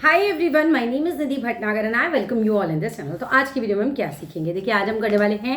Hi everyone, my name is Nidhi Bhatnagar and I welcome you all in this channel. तो आज की video में हम क्या सीखेंगे, देखिए आज हम करने वाले हैं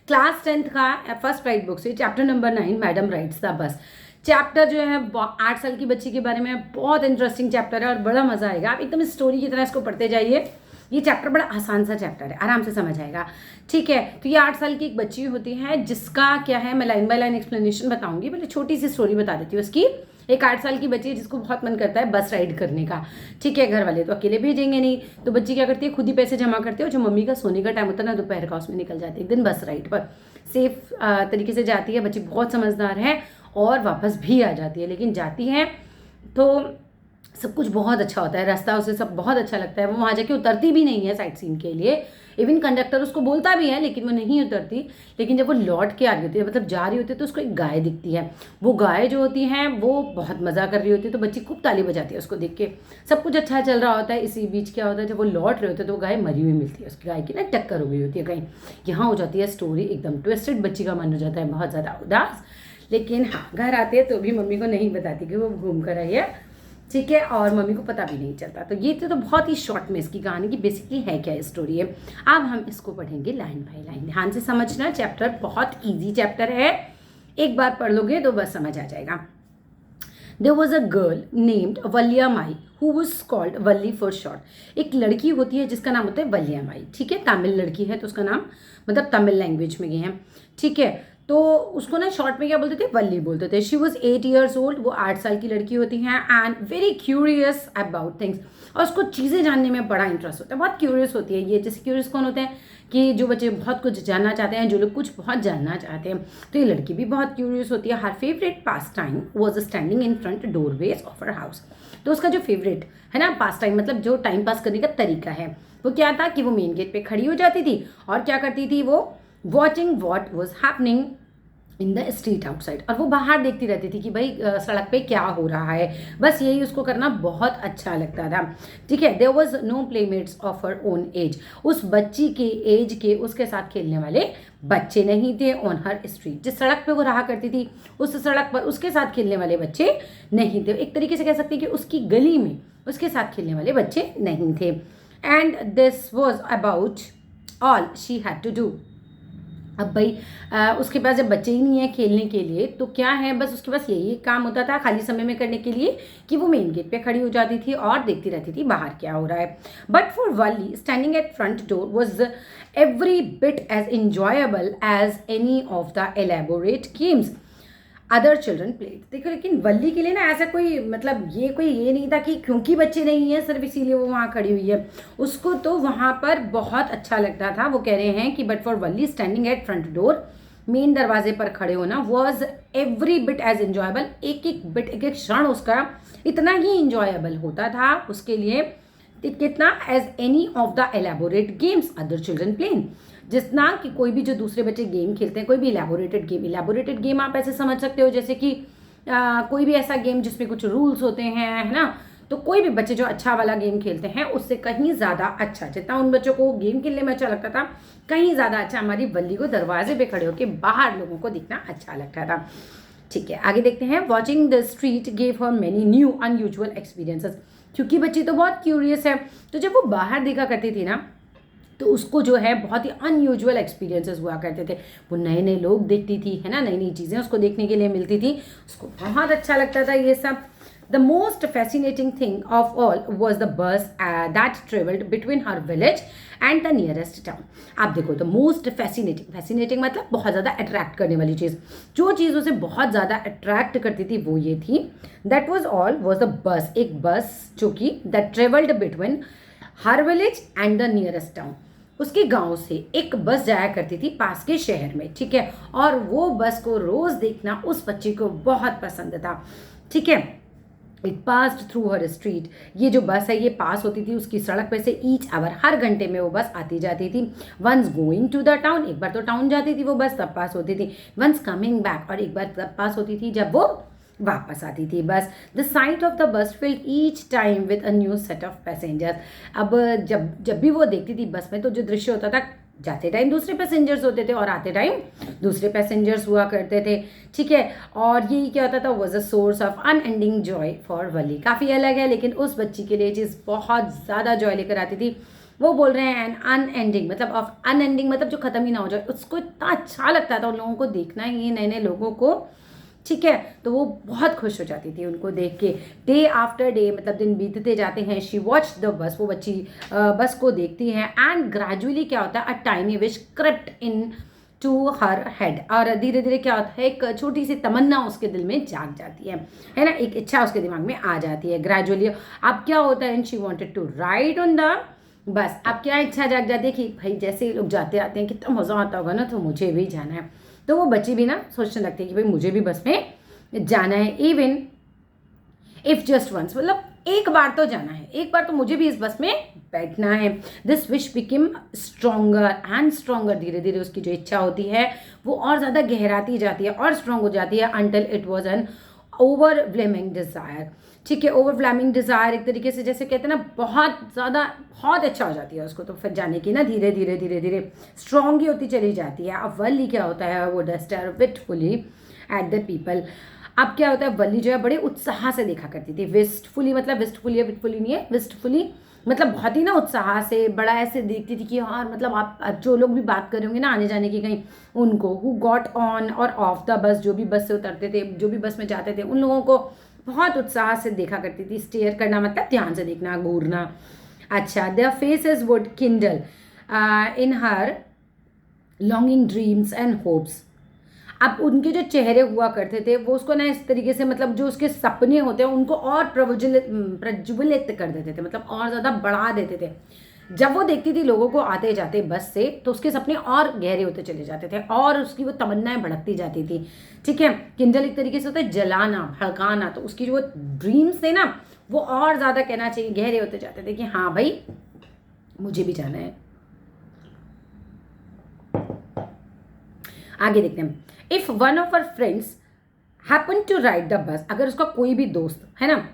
क्लास 10th का फर्स्ट राइट बुक से chapter number 9 madam rights the bus. Chapter जो है 8 साल की बच्ची के बारे में बहुत इंटरेस्टिंग चैप्टर है और बड़ा मजा आएगा। आप एकदम स्टोरी की तरह इसको पढ़ते जाइए। ये चैप्टर बड़ा आसान सा चैप्टर है, आराम से समझ आएगा। ठीक है, तो ये 8 साल की एक बच्ची होती है जिसका क्या है, मैं लाइन बाय लाइन एक्सप्लेनेशन बताऊंगी। पहले छोटी सी स्टोरी बता देती हूँ उसकी। एक 8 साल की बच्ची है जिसको बहुत मन करता है बस राइड करने का। ठीक है, घर वाले तो अकेले भेजेंगे नहीं, तो बच्ची क्या करती है, खुद ही पैसे जमा करती है और जो मम्मी का सोने का टाइम होता है ना दोपहर का, उसमें निकल जाती है एक दिन बस राइड पर। सेफ तरीके से जाती है, बच्ची बहुत समझदार है और वापस भी आ जाती है। लेकिन जाती है तो सब कुछ बहुत अच्छा होता है, रास्ता उसे सब बहुत अच्छा लगता है। वो वहाँ जाके उतरती भी नहीं है साइट सीन के लिए, इवन कंडक्टर उसको बोलता भी है लेकिन वो नहीं उतरती। लेकिन जब वो लौट के आ रही होती है, मतलब जा रही होती है, तो उसको एक गाय दिखती है। वो गाय जो होती है वो बहुत मज़ा कर रही होती है, तो बच्ची खूब ताली बजाती है उसको देख के। सब कुछ अच्छा चल रहा होता है। इसी बीच क्या होता है, जब वो लौट रहे होते हैं तो वो गाय मरी हुई मिलती है। उसकी गाय की ना टक्कर हो गई होती है कहीं। यहाँ हो जाती है स्टोरी एकदम ट्विस्टेड, बच्ची का मन हो जाता है बहुत ज़्यादा उदास। लेकिन हाँ, घर आते हैं तो भी मम्मी को नहीं बताती कि वो घूम कर आई है। ठीक है, और मम्मी को पता भी नहीं चलता। तो ये तो बहुत ही शॉर्ट में इसकी कहानी की बेसिकली है क्या स्टोरी है। अब हम इसको पढ़ेंगे लाइन बाय लाइन, ध्यान से समझना। चैप्टर बहुत इजी चैप्टर है, एक बार पढ़ लोगे तो बस समझ आ जाएगा। There was a girl named वलिया my who was called Valli for short। एक लड़की होती है जिसका नाम होता है वलिया माई। ठीक है, तमिल लड़की है तो उसका नाम मतलब तमिल लैंग्वेज में ये है। ठीक है, तो उसको ना शॉर्ट में क्या बोलते थे, वल्ली बोलते थे। शी वॉज 8 years old, वो 8 साल की लड़की होती है। And very curious about things, और उसको चीज़ें जानने में बड़ा इंटरेस्ट होता है, बहुत क्यूरियस होती है ये। जैसे क्यूरियस कौन होते हैं कि जो बच्चे बहुत कुछ जानना चाहते हैं, जो लोग कुछ बहुत जानना चाहते हैं, तो ये लड़की भी बहुत क्यूरियस होती है। हर favourite pass time was standing in front doorways of her house. तो उसका जो फेवरेट है ना पास टाइम, मतलब जो टाइम पास करने का तरीका है, वो क्या था कि वो मेन गेट पे खड़ी हो जाती थी और क्या करती थी, वो watching what was happening in the street outside. और वो बाहर देखती रहती थी कि भाई सड़क पे क्या हो रहा है। बस यही उसको करना बहुत अच्छा लगता था। ठीक है, there was no playmates of her own age. उस बच्ची के एज के उसके साथ खेलने वाले बच्चे नहीं थे। ऑन हर स्ट्रीट, जिस सड़क पे वो रहा करती थी उस सड़क पर उसके साथ खेलने वाले बच्चे नहीं थे। एक तरीके से कह सकते हैं कि उसकी गली में उसके साथ खेलने वाले बच्चे नहीं थे। And this was about all she had to do. अब भाई उसके पास जब बच्चे ही नहीं है खेलने के लिए तो क्या है, बस उसके पास यही काम होता था खाली समय में करने के लिए कि वो मेन गेट पे खड़ी हो जाती थी और देखती रहती थी बाहर क्या हो रहा है। But for Valli standing at front door was every bit as enjoyable as any of the elaborate games other children played. देखो, लेकिन वल्ली के लिए ना ऐसा कोई मतलब ये नहीं था कि क्योंकि बच्चे नहीं हैं सिर्फ इसीलिए वो वहाँ खड़ी हुई है। उसको तो वहाँ पर बहुत अच्छा लगता था। वो कह रहे हैं कि but for Valli standing at front door, main दरवाजे पर खड़े होना, was every bit as enjoyable। एक एक बिट, एक एक क्षण उसका इतना ही इंजॉयबल होता था उसके लिए, कितना, as any of the elaborate games other children played, जितना कि कोई भी जो दूसरे बच्चे गेम खेलते हैं, कोई भी इलेबोरेटेड गेम आप ऐसे समझ सकते हो जैसे कि कोई भी ऐसा गेम जिसमें कुछ रूल्स होते हैं, है ना। तो कोई भी बच्चे जो अच्छा वाला गेम खेलते हैं उससे कहीं ज़्यादा अच्छा, जितना उन बच्चों को गेम खेलने में अच्छा लगता था, कहीं ज़्यादा अच्छा हमारी वल्ली को दरवाजे पे खड़े होकर बाहर लोगों को दिखना अच्छा लगता था। ठीक है, आगे देखते हैं। Watching the street gave her many new unusual experiences. क्योंकि बच्ची तो बहुत क्यूरियस है, तो जब वो बाहर देखा करती थी ना तो उसको जो है बहुत ही अनयूजुअल एक्सपीरियंसेस हुआ करते थे। वो नए नए लोग देखती थी, है ना, नई नई चीज़ें उसको देखने के लिए मिलती थी, उसको बहुत अच्छा लगता था ये सब। The most fascinating thing of all was the bus that travelled between her village and the nearest town. आप देखो, द मोस्ट फैसिनेटिंग मतलब बहुत ज़्यादा अट्रैक्ट करने वाली चीज़, जो चीज़ उसे बहुत ज़्यादा अट्रैक्ट करती थी वो ये थी, that was all was the bus, एक बस जो कि that travelled between her village and the nearest town. उसके गांव से एक बस जाया करती थी पास के शहर में। ठीक है, और वो बस को रोज देखना उस बच्चे को बहुत पसंद था। ठीक है, it passed through her street. ये जो बस है ये पास होती थी उसकी सड़क पे से ईच आवर, हर घंटे में वो बस आती जाती थी। Once going to the town, एक बार तो टाउन जाती थी वो बस तब पास होती थी। वंस कमिंग बैक, और एक बार तब पास होती थी जब वो वापस आती थी बस। द साइट ऑफ द बस field each time with a new set of passengers. अब जब भी वो देखती थी बस में तो जो दृश्य होता था जाते टाइम दूसरे पैसेंजर्स होते थे और आते टाइम दूसरे पैसेंजर्स हुआ करते थे, ठीक है। और यही क्या होता था, was a source of unending joy for Valli. काफ़ी अलग है, लेकिन उस बच्ची के लिए चीज़ बहुत ज़्यादा जॉय लेकर आती थी। वो बोल रहे हैं एन अनएंडिंग, मतलब ऑफ अनएंडिंग मतलब जो ख़त्म ही ना हो जाए। उसको इतना अच्छा लगता था उन लोगों को देखना, ये नए नए लोगों को, ठीक है। तो वो बहुत खुश हो जाती थी उनको देख के। डे आफ्टर डे, मतलब दिन बीतते जाते हैं। शी वॉच द बस, वो बच्ची बस को देखती है। एंड ग्रेजुअली क्या होता है, a tiny wish crept into her head, और धीरे धीरे क्या होता है, एक छोटी सी तमन्ना उसके दिल में जाग जाती है ना, एक इच्छा उसके दिमाग में आ जाती है ग्रेजुअली। अब क्या होता है, and she wanted to ride on the bus. अब क्या इच्छा जाग जाती है कि भाई जैसे लोग जाते आते हैं कितना मज़ा आता होगा ना, तो मुझे भी जाना है। तो वो बच्ची भी ना सोचने लगती है कि भाई मुझे भी बस में जाना है, इवन इफ जस्ट वंस, मतलब एक बार तो जाना है, एक बार तो मुझे भी इस बस में बैठना है। This wish become stronger and stronger, धीरे धीरे उसकी जो इच्छा होती है वो और ज़्यादा गहराती जाती है और स्ट्रॉन्ग हो जाती है, until it was an overwhelming desire, ठीक है। ओवरवेलमिंग डिज़ायर एक तरीके से जैसे कहते हैं ना, बहुत ज़्यादा बहुत अच्छा हो जाती है उसको, तो फिर जाने की ना धीरे धीरे धीरे धीरे स्ट्रॉन्ग ही होती चली जाती है। अब वली क्या होता है, वो डस्टर विटफुली एट द पीपल। अब क्या होता है, वली जो है बड़े उत्साह से देखा करती थी। विस्टफुली मतलब विस्टफुली है, विटफुली नहीं है, विस्टफुली मतलब बहुत ही ना उत्साह से, बड़ा ऐसे देखती थी कि यार मतलब आप जो लोग भी बात कर रहे होंगे ना आने जाने की कहीं, उनको हु गॉट ऑन और ऑफ द बस, जो भी बस से उतरते थे, जो भी बस में जाते थे, उन लोगों को बहुत उत्साह से देखा करती थी। स्टेयर करना मतलब ध्यान से देखना, घूरना। अच्छा, their faces would Kindle in her longing dreams and hopes. अब उनके जो चेहरे हुआ करते थे वो उसको ना इस तरीके से, मतलब जो उसके सपने होते हैं उनको और प्रज्वलित कर देते थे, मतलब और ज़्यादा बढ़ा देते थे। जब वो देखती थी लोगों को आते जाते बस से, तो उसके सपने और गहरे होते चले जाते थे और उसकी वो तमन्नाएं भड़कती जाती थी, ठीक है। किंडल एक तरीके से होता है जलाना, भड़काना, तो उसकी जो ड्रीम्स थे ना वो और ज़्यादा कहना चाहिए गहरे होते जाते थे कि हाँ भाई मुझे भी जाना है। आगे देखते हैं। If one of our friends happen to ride the bus, अगर उसका कोई भी दोस्त है ना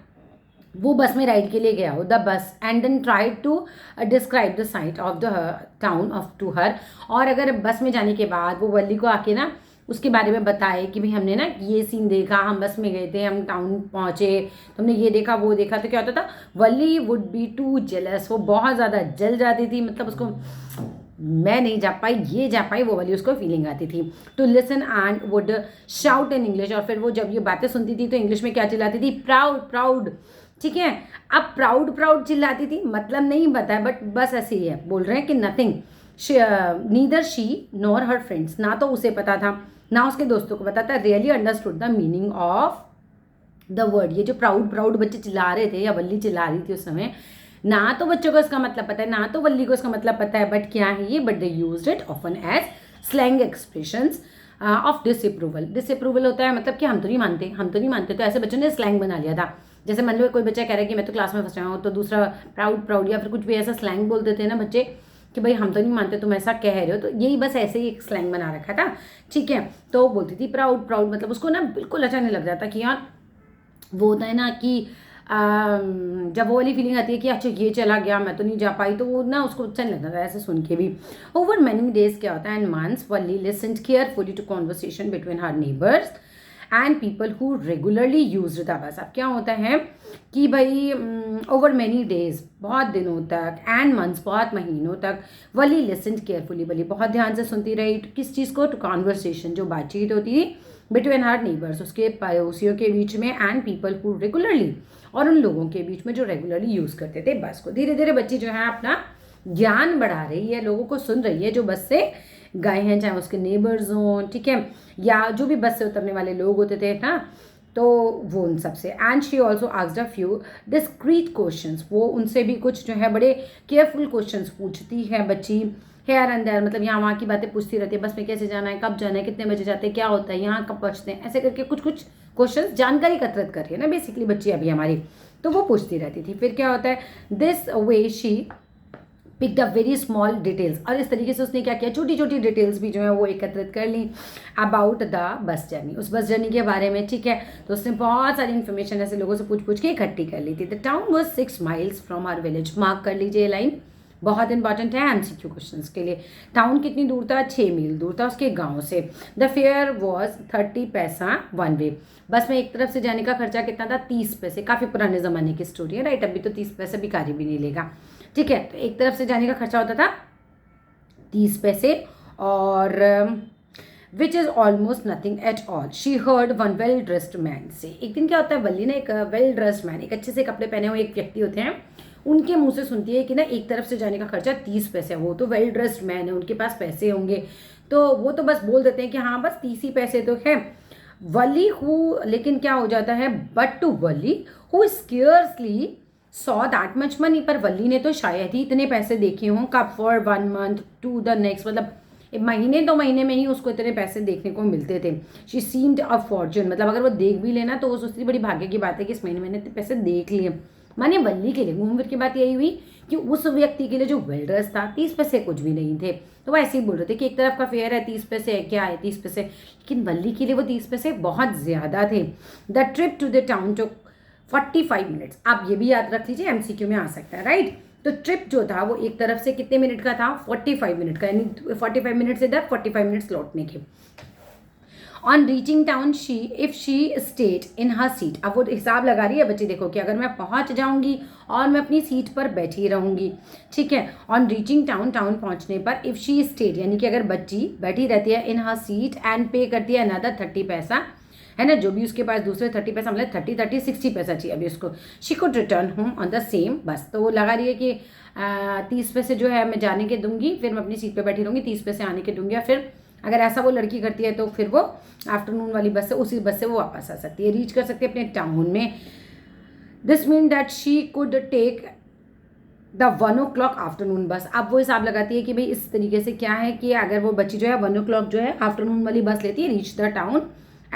वो बस में राइड के लिए गया हो, the bus, and then tried to describe the sight of the town of to her, और अगर बस में जाने के बाद वो वली को आके ना उसके बारे में बताए कि भाई हमने ना ये सीन देखा, हम बस में गए थे, हम टाउन पहुंचे, तो हमने ये देखा वो देखा, तो क्या होता था, वली वुड बी टू जेलस, वो बहुत ज़्यादा जल जाती थी, मतलब उसको मैं नहीं जा पाई, ये जा पाई, वो वाली उसको फीलिंग आती थी। To listen and would shout in English, और फिर वो जब ये बातें सुनती थी तो इंग्लिश में क्या चिल्लाती थी, प्राउड प्राउड, ठीक है। अब प्राउड प्राउड चिल्लाती थी, मतलब नहीं पता है बट बस ऐसे ही है, बोल रहे हैं कि nothing neither she nor her friends, ना तो उसे पता था ना उसके दोस्तों को पता था, really understood the meaning of the word. ये जो प्राउड प्राउड बच्चे चिल्ला रहे थे या वल्ली चिल्ला रही थी उस समय, ना तो बच्चों को इसका मतलब पता है ना तो वल्ली को इसका मतलब पता है, बट क्या है ये, but they used it often as slang expressions of disapproval. Disapproval होता है मतलब कि हम तो नहीं मानते, हम तो नहीं मानते, तो ऐसे बच्चों ने स्लैंग बना लिया था। जैसे मान लो कोई बच्चा कह रहा है कि मैं तो क्लास में फंस रहा हूँ, तो दूसरा प्राउड प्राउड या फिर कुछ भी ऐसा स्लैंग बोल देते हैं ना बच्चे कि भाई हम तो नहीं मानते, तुम ऐसा कह रहे हो, तो यही बस ऐसे ही एक स्लैंग बना रखा था, ठीक है। तो बोलती थी प्राउड प्राउड, मतलब उसको ना बिल्कुल अच्छा नहीं लग जाता कि यार वो होता है ना कि जब वो वाली फीलिंग आती है कि अच्छा ये चला गया मैं तो नहीं जा पाई, तो वो ना उसको अच्छा नहीं लगता था ऐसे सुन के भी। ओवर मैनी डेज क्या होता है, and months Valli listened carefully to conversation between her neighbours and people who regularly used the bus. अब क्या होता है कि भाई ओवर मैनी डेज, बहुत दिनों तक, एंड मंथ्स, बहुत महीनों तक, वली लिसन्ड केयरफुली, वली बहुत ध्यान से सुनती रही, किस चीज़ को, टू कॉन्वर्सेशन, जो बातचीत होती थी बिटवीन हर नेबर्स, उसके पड़ोसियों के बीच में, एंड पीपल हु रेगुलरली, और उन लोगों के बीच में जो रेगुलरली यूज़ करते थे बस को। धीरे धीरे बच्ची जो है अपना ज्ञान बढ़ा रही है, लोगों को सुन रही है जो बस से गए हैं, चाहे उसके नेबर्स हों, ठीक है, या जो भी बस से उतरने वाले लोग होते थे ना, तो वो उन सबसे। And she also asked a few discrete questions, वो उनसे भी कुछ जो है बड़े केयरफुल क्वेश्चंस पूछती है बच्ची, हेयर एंड देयर, मतलब यहाँ वहाँ की बातें पूछती रहती है, बस में कैसे जाना है, कब जाना है, कितने बजे जाते हैं, क्या होता है, यहाँ कब पहुँचते हैं, ऐसे करके कुछ कुछ क्वेश्चन, जानकारी एकत्रित कर रही है ना बेसिकली बच्ची अभी हमारी, तो वो पूछती रहती थी। फिर क्या होता है, this way she picked up very small details, और इस तरीके से उसने क्या किया, छोटी छोटी डिटेल्स भी जो है वो एकत्रित कर ली अबाउट द बस जर्नी, उस बस जर्नी के बारे में, ठीक है। तो उसने बहुत सारी इन्फॉर्मेशन ऐसे लोगों से पूछ पूछ के इकट्ठी कर ली थी। The town was 6 miles from our village, mark कर लीजिए लाइन, बहुत इंपॉर्टेंट है एमसीक्यू क्वेश्चंस के लिए। टाउन कितनी दूर था? 6 मील दूर था उसके गांव से। द फेयर वॉज 30 पैसा वन वे। बस में एक तरफ से जाने का खर्चा कितना था? 30 पैसे। काफ़ी पुराने ज़माने की स्टोरी है, राइट। अभी तो 30 पैसे भिखारी भी नहीं लेगा, ठीक है। तो एक तरफ से जाने का खर्चा होता था 30 पैसे, और which is almost nothing at all. She heard one well dressed man से। एक दिन क्या होता है, वल्ली ने एक वेल ड्रेस्ड मैन, एक अच्छे से कपड़े पहने हुए एक व्यक्ति होते हैं, उनके मुंह से सुनती है कि ना एक तरफ से जाने का खर्चा 30 पैसे है। वो तो वेल ड्रेस्ड मैन है, उनके पास पैसे होंगे, तो वो तो बस बोल देते हैं कि हाँ बस 30 ही पैसे तो है। वली हु, लेकिन क्या हो जाता है, but to Valli who scarcely saw that much money. पर वली ने तो शायद ही इतने पैसे देखे हों, कब for 1 month to the next, मतलब महीने 2 महीने में ही उसको इतने पैसे देखने को मिलते थे। शी सीम्ड अ फॉर्च्यून, मतलब अगर वो देख भी लेना तो वो सोचती बड़ी भाग्य की बात है कि इस महीने मैंने इतने पैसे देख लिए। माने वल्ली के लिए घूम फिर की बात यही हुई कि उस व्यक्ति के लिए जो वेल ड्रेस था 30 पैसे कुछ भी नहीं थे। तो वो ऐसे ही बोल रहे थे कि एक तरफ का फेयर है 30 पैसे है, क्या है 30 पैसे, लेकिन वल्ली के लिए वो 30 पैसे बहुत ज़्यादा थे। The trip to the town took 45 minutes. आप ये भी याद रख लीजिए, एमसीक्यू में आ सकता है, राइट। तो ट्रिप जो था वो एक तरफ से कितने मिनट का था? 45 मिनट का, यानी 45 मिनट से इधर 45 मिनट्स लौटने के। On reaching town she if she state in her seat. अब वो हिसाब लगा रही है बच्चे, देखो कि अगर मैं पहुंच जाऊंगी और मैं अपनी सीट पर बैठी रहूंगी, ठीक है। ऑन रीचिंग टाउन, टाउन पहुंचने पर, इफ शी स्टेट यानी कि अगर बच्ची बैठी रहती है, इन हर सीट एंड पे करती है अनदर 30 पैसा, है ना, जो भी उसके पास दूसरे 30 पैसा, मतलब 30 60 पैसा चाहिए अभी उसको। She could return home on the same बस। तो वो लगा रही है कि 30 पैसे जो है मैं जाने के दूंगी, फिर मैं अपनी सीट पे बैठी रहूंगी, 30 पैसे आने के दूंगी, या फिर अगर ऐसा वो लड़की करती है तो फिर वो आफ्टरनून वाली बस से, उसी बस से वो वापस आ सकती है, रीच कर सकती है अपने टाउन में। This mean that she could take the 1 o'clock afternoon bus. अब वो हिसाब लगाती है कि भाई इस तरीके से क्या है कि अगर वो बच्ची जो है 1 o'clock जो है आफ्टरनून वाली बस लेती है, reach the town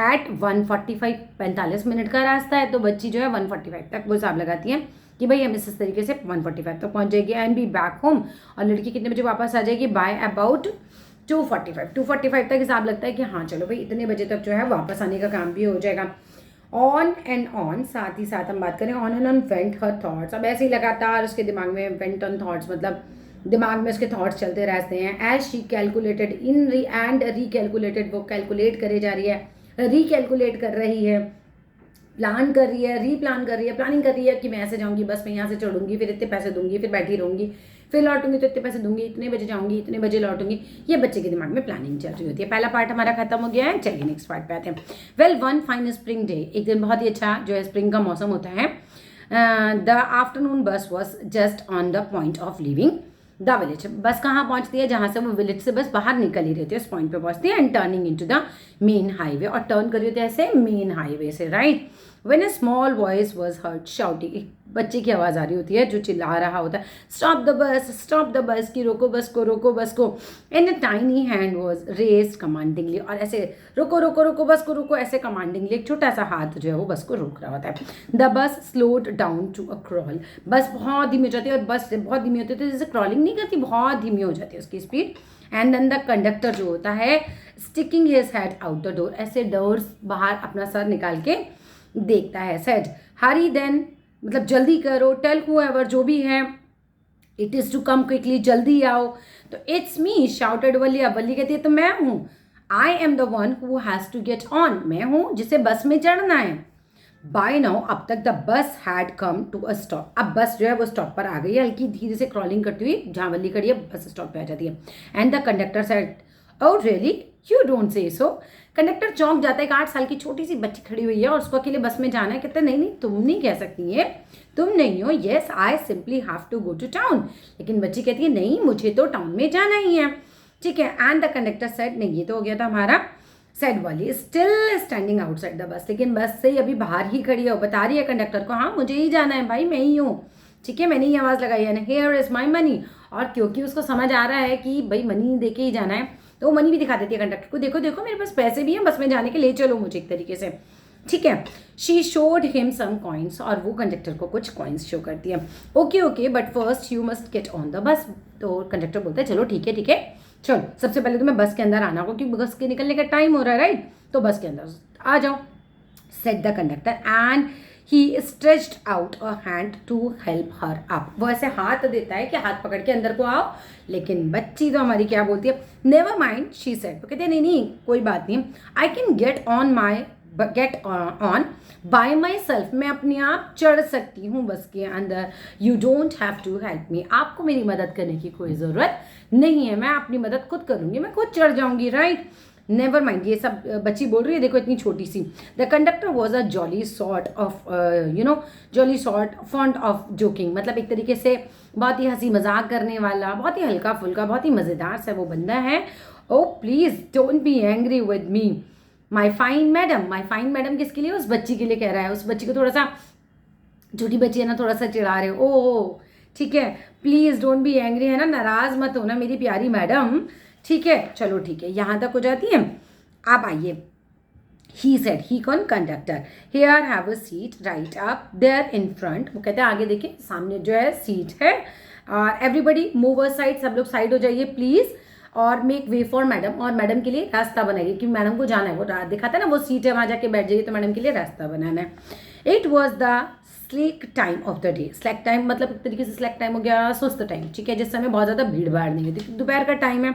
eight 1:45, 45 minute का रास्ता है, तो बच्ची जो है 1:45 तक वो हिसाब लगाती है कि भाई हम इस तरीके से 1:45 तक पहुंच जाएगी एंड बी बैक होम। और लड़की कितने बजे वापस आ जाएगी? बाय अबाउट 2:45 तक हिसाब लगता है कि हाँ चलो भाई इतने बजे तक जो है वापस आने का काम भी हो जाएगा। ऑन एंड ऑन, साथ ही साथ हम बात करें, on and on went her thoughts. अब ऐसे ही लगातार उसके दिमाग में, वेंट ऑन थॉट्स मतलब दिमाग में उसके थॉट्स चलते रहते हैं। एज शी कैलकुलेटेड इन री एंड रिकैलकुलेटेड, वो कैलकुलेट करे जा रही है, रिकैलकुलेट कर रही है, प्लान कर रही है, रीप्लान कर रही है, प्लानिंग कर रही है कि मैं ऐसे जाऊंगी, बस मैं यहाँ से चढ़ूंगी, फिर इतने पैसे दूंगी, फिर बैठी रहूंगी, फिर लौटूंगी तो इतने पैसे दूंगी, इतने बजे जाऊंगी, इतने बजे लौटूंगी। ये बच्चे के दिमाग में प्लानिंग चल रही होती है। पहला पार्ट हमारा खत्म हो गया है, चलिए नेक्स्ट पार्ट पे आते हैं। Well one fine spring day, एक दिन बहुत ही अच्छा जो है स्प्रिंग का मौसम होता है। द आफ्टरनून बस was just on the point of living the village. बस कहाँ पहुंचती है? जहां से वो विलेज से बस बाहर निकल ही रहती है, उस पॉइंट पे पहुंचती है। And turning into the main highway, और टर्न कर रही होती है ऐसे मेन हाईवे से, right. When a small voice was heard shouting, एक बच्चे की आवाज़ आ रही होती है जो चिल्ला रहा होता है, स्टॉप द बस, की रोको बस को, रोको बस को। And a tiny hand was raised commandingly, और ऐसे रोको रोको रोको बस को रोको, ऐसे कमांडिंगली एक छोटा सा हाथ जो है वो बस को रोक रहा होता है। The bus slowed down to a crawl, bus बहुत धीमी हो जाती है, और बस बहुत धीमी होती है तो जैसे क्रॉलिंग नहीं करती, बहुत धीमी हो जाती है उसकी speed. And then the conductor जो होता है sticking his head out the door, ऐसे डोर बाहर अपना सर निकाल के देखता है। सेड हरी देन, मतलब जल्दी करो, टेल हूएवर, जो भी है, it is to come quickly, जल्दी आओ। तो इट्स मी शाउटेड वली, अब वली कहती है तो मैं हूँ, I am the one who has to get on, मैं हूँ जिसे बस में चढ़ना है। बाय नाउ, अब तक the bus had come to a stop, अब बस जो है वो स्टॉप पर आ गई है, हल्की धीरे से क्रॉलिंग करती हुई, जहाँ वली खड़ी है बस स्टॉप पे आ जाती है। And the conductor said oh really, you don't say so. Conductor चौंक जाता है, एक 8 साल की छोटी सी बच्ची खड़ी हुई है और उसको अकेले बस में जाना है, कहते नहीं नहीं तुम नहीं कह सकती है, तुम नहीं हो, yes I simply have to go to town. लेकिन बच्ची कहती है नहीं मुझे तो टाउन में जाना ही है, ठीक है। एंड द कंडक्टर सेड, नहीं ये तो हो गया था हमारा, सेड वाली still standing outside the bus, लेकिन बस से अभी बाहर ही खड़ी है, बता रही है कंडक्टर को हाँ मुझे ही जाना है भाई, मैं ही हूँ, ठीक है, मैंने ही आवाज़ लगाई है, हेयर इज माई मनी। और क्योंकि उसको समझ आ रहा है कि भाई मनी दे के ही जाना है, तो वो मनी भी दिखा देती है कंडक्टर को, देखो देखो मेरे पास पैसे भी हैं, बस में जाने के ले चलो मुझे एक तरीके से, ठीक है। She showed him some coins, और वो कंडक्टर को कुछ कॉइन्स शो करती है। Okay okay but first you must get on the bus, तो कंडक्टर बोलता है चलो ठीक है चलो, सबसे पहले तो मैं बस के अंदर आना होगा क्योंकि बस के निकलने का टाइम हो रहा है, राइट, तो बस के अंदर आ जाओ, said the conductor. And he stretched out a hand to help her up, वो ऐसे हाथ देता है कि हाथ पकड़ के अंदर को आओ, लेकिन बच्ची तो हमारी क्या बोलती है, नेवर माइंड शी सेड, तो कहते हैं नहीं नहीं कोई बात नहीं, I can get on by myself, मैं अपने आप चढ़ सकती हूँ बस के अंदर, you don't have to help me, आपको मेरी मदद करने की कोई ज़रूरत नहीं है, मैं अपनी मदद खुद करूँगी, मैं खुद चढ़ जाऊँगी, राइट। नेवर माइंड, ये सब बच्ची बोल रही है, देखो इतनी छोटी सी। The conductor was a jolly sort of jolly sort fond of joking, मतलब एक तरीके से बहुत ही हंसी मजाक करने वाला, बहुत ही हल्का फुल्का, बहुत ही मज़ेदार सा वो बंदा है। ओ please don't be angry with me my fine madam, my fine madam किसके लिए, उस बच्ची के लिए कह रहा है, उस बच्ची को थोड़ा सा, छोटी बच्ची है ना, थोड़ा सा चिढ़ा रहे हो, ओ ठीक है, प्लीज़ डोंट बी एंग्री, है ना, नाराज़ मत हो ना मेरी प्यारी मैडम, ठीक है, चलो ठीक है, यहाँ तक हो जाती है। अब आइए, ही सेड, ही कौन, conductor, here have a seat right up there in front, वो कहते हैं आगे देखिए सामने जो है सीट है, और एवरीबडी मूव अ साइड, सब लोग साइड हो जाइए प्लीज़, और मेक वे फॉर मैडम, और मैडम के लिए रास्ता बनाइए, कि मैडम को जाना है, वो दिखाता है ना वो सीट है, वहाँ जाके बैठ जाइए, तो मैडम के लिए रास्ता बनाना है। It was the slack time of the day, slack time मतलब एक तरीके से स्लैक टाइम हो गया सुस्त टाइम, ठीक है, जिस समय बहुत ज़्यादा भीड़ भाड़ नहीं होती, दोपहर का टाइम है,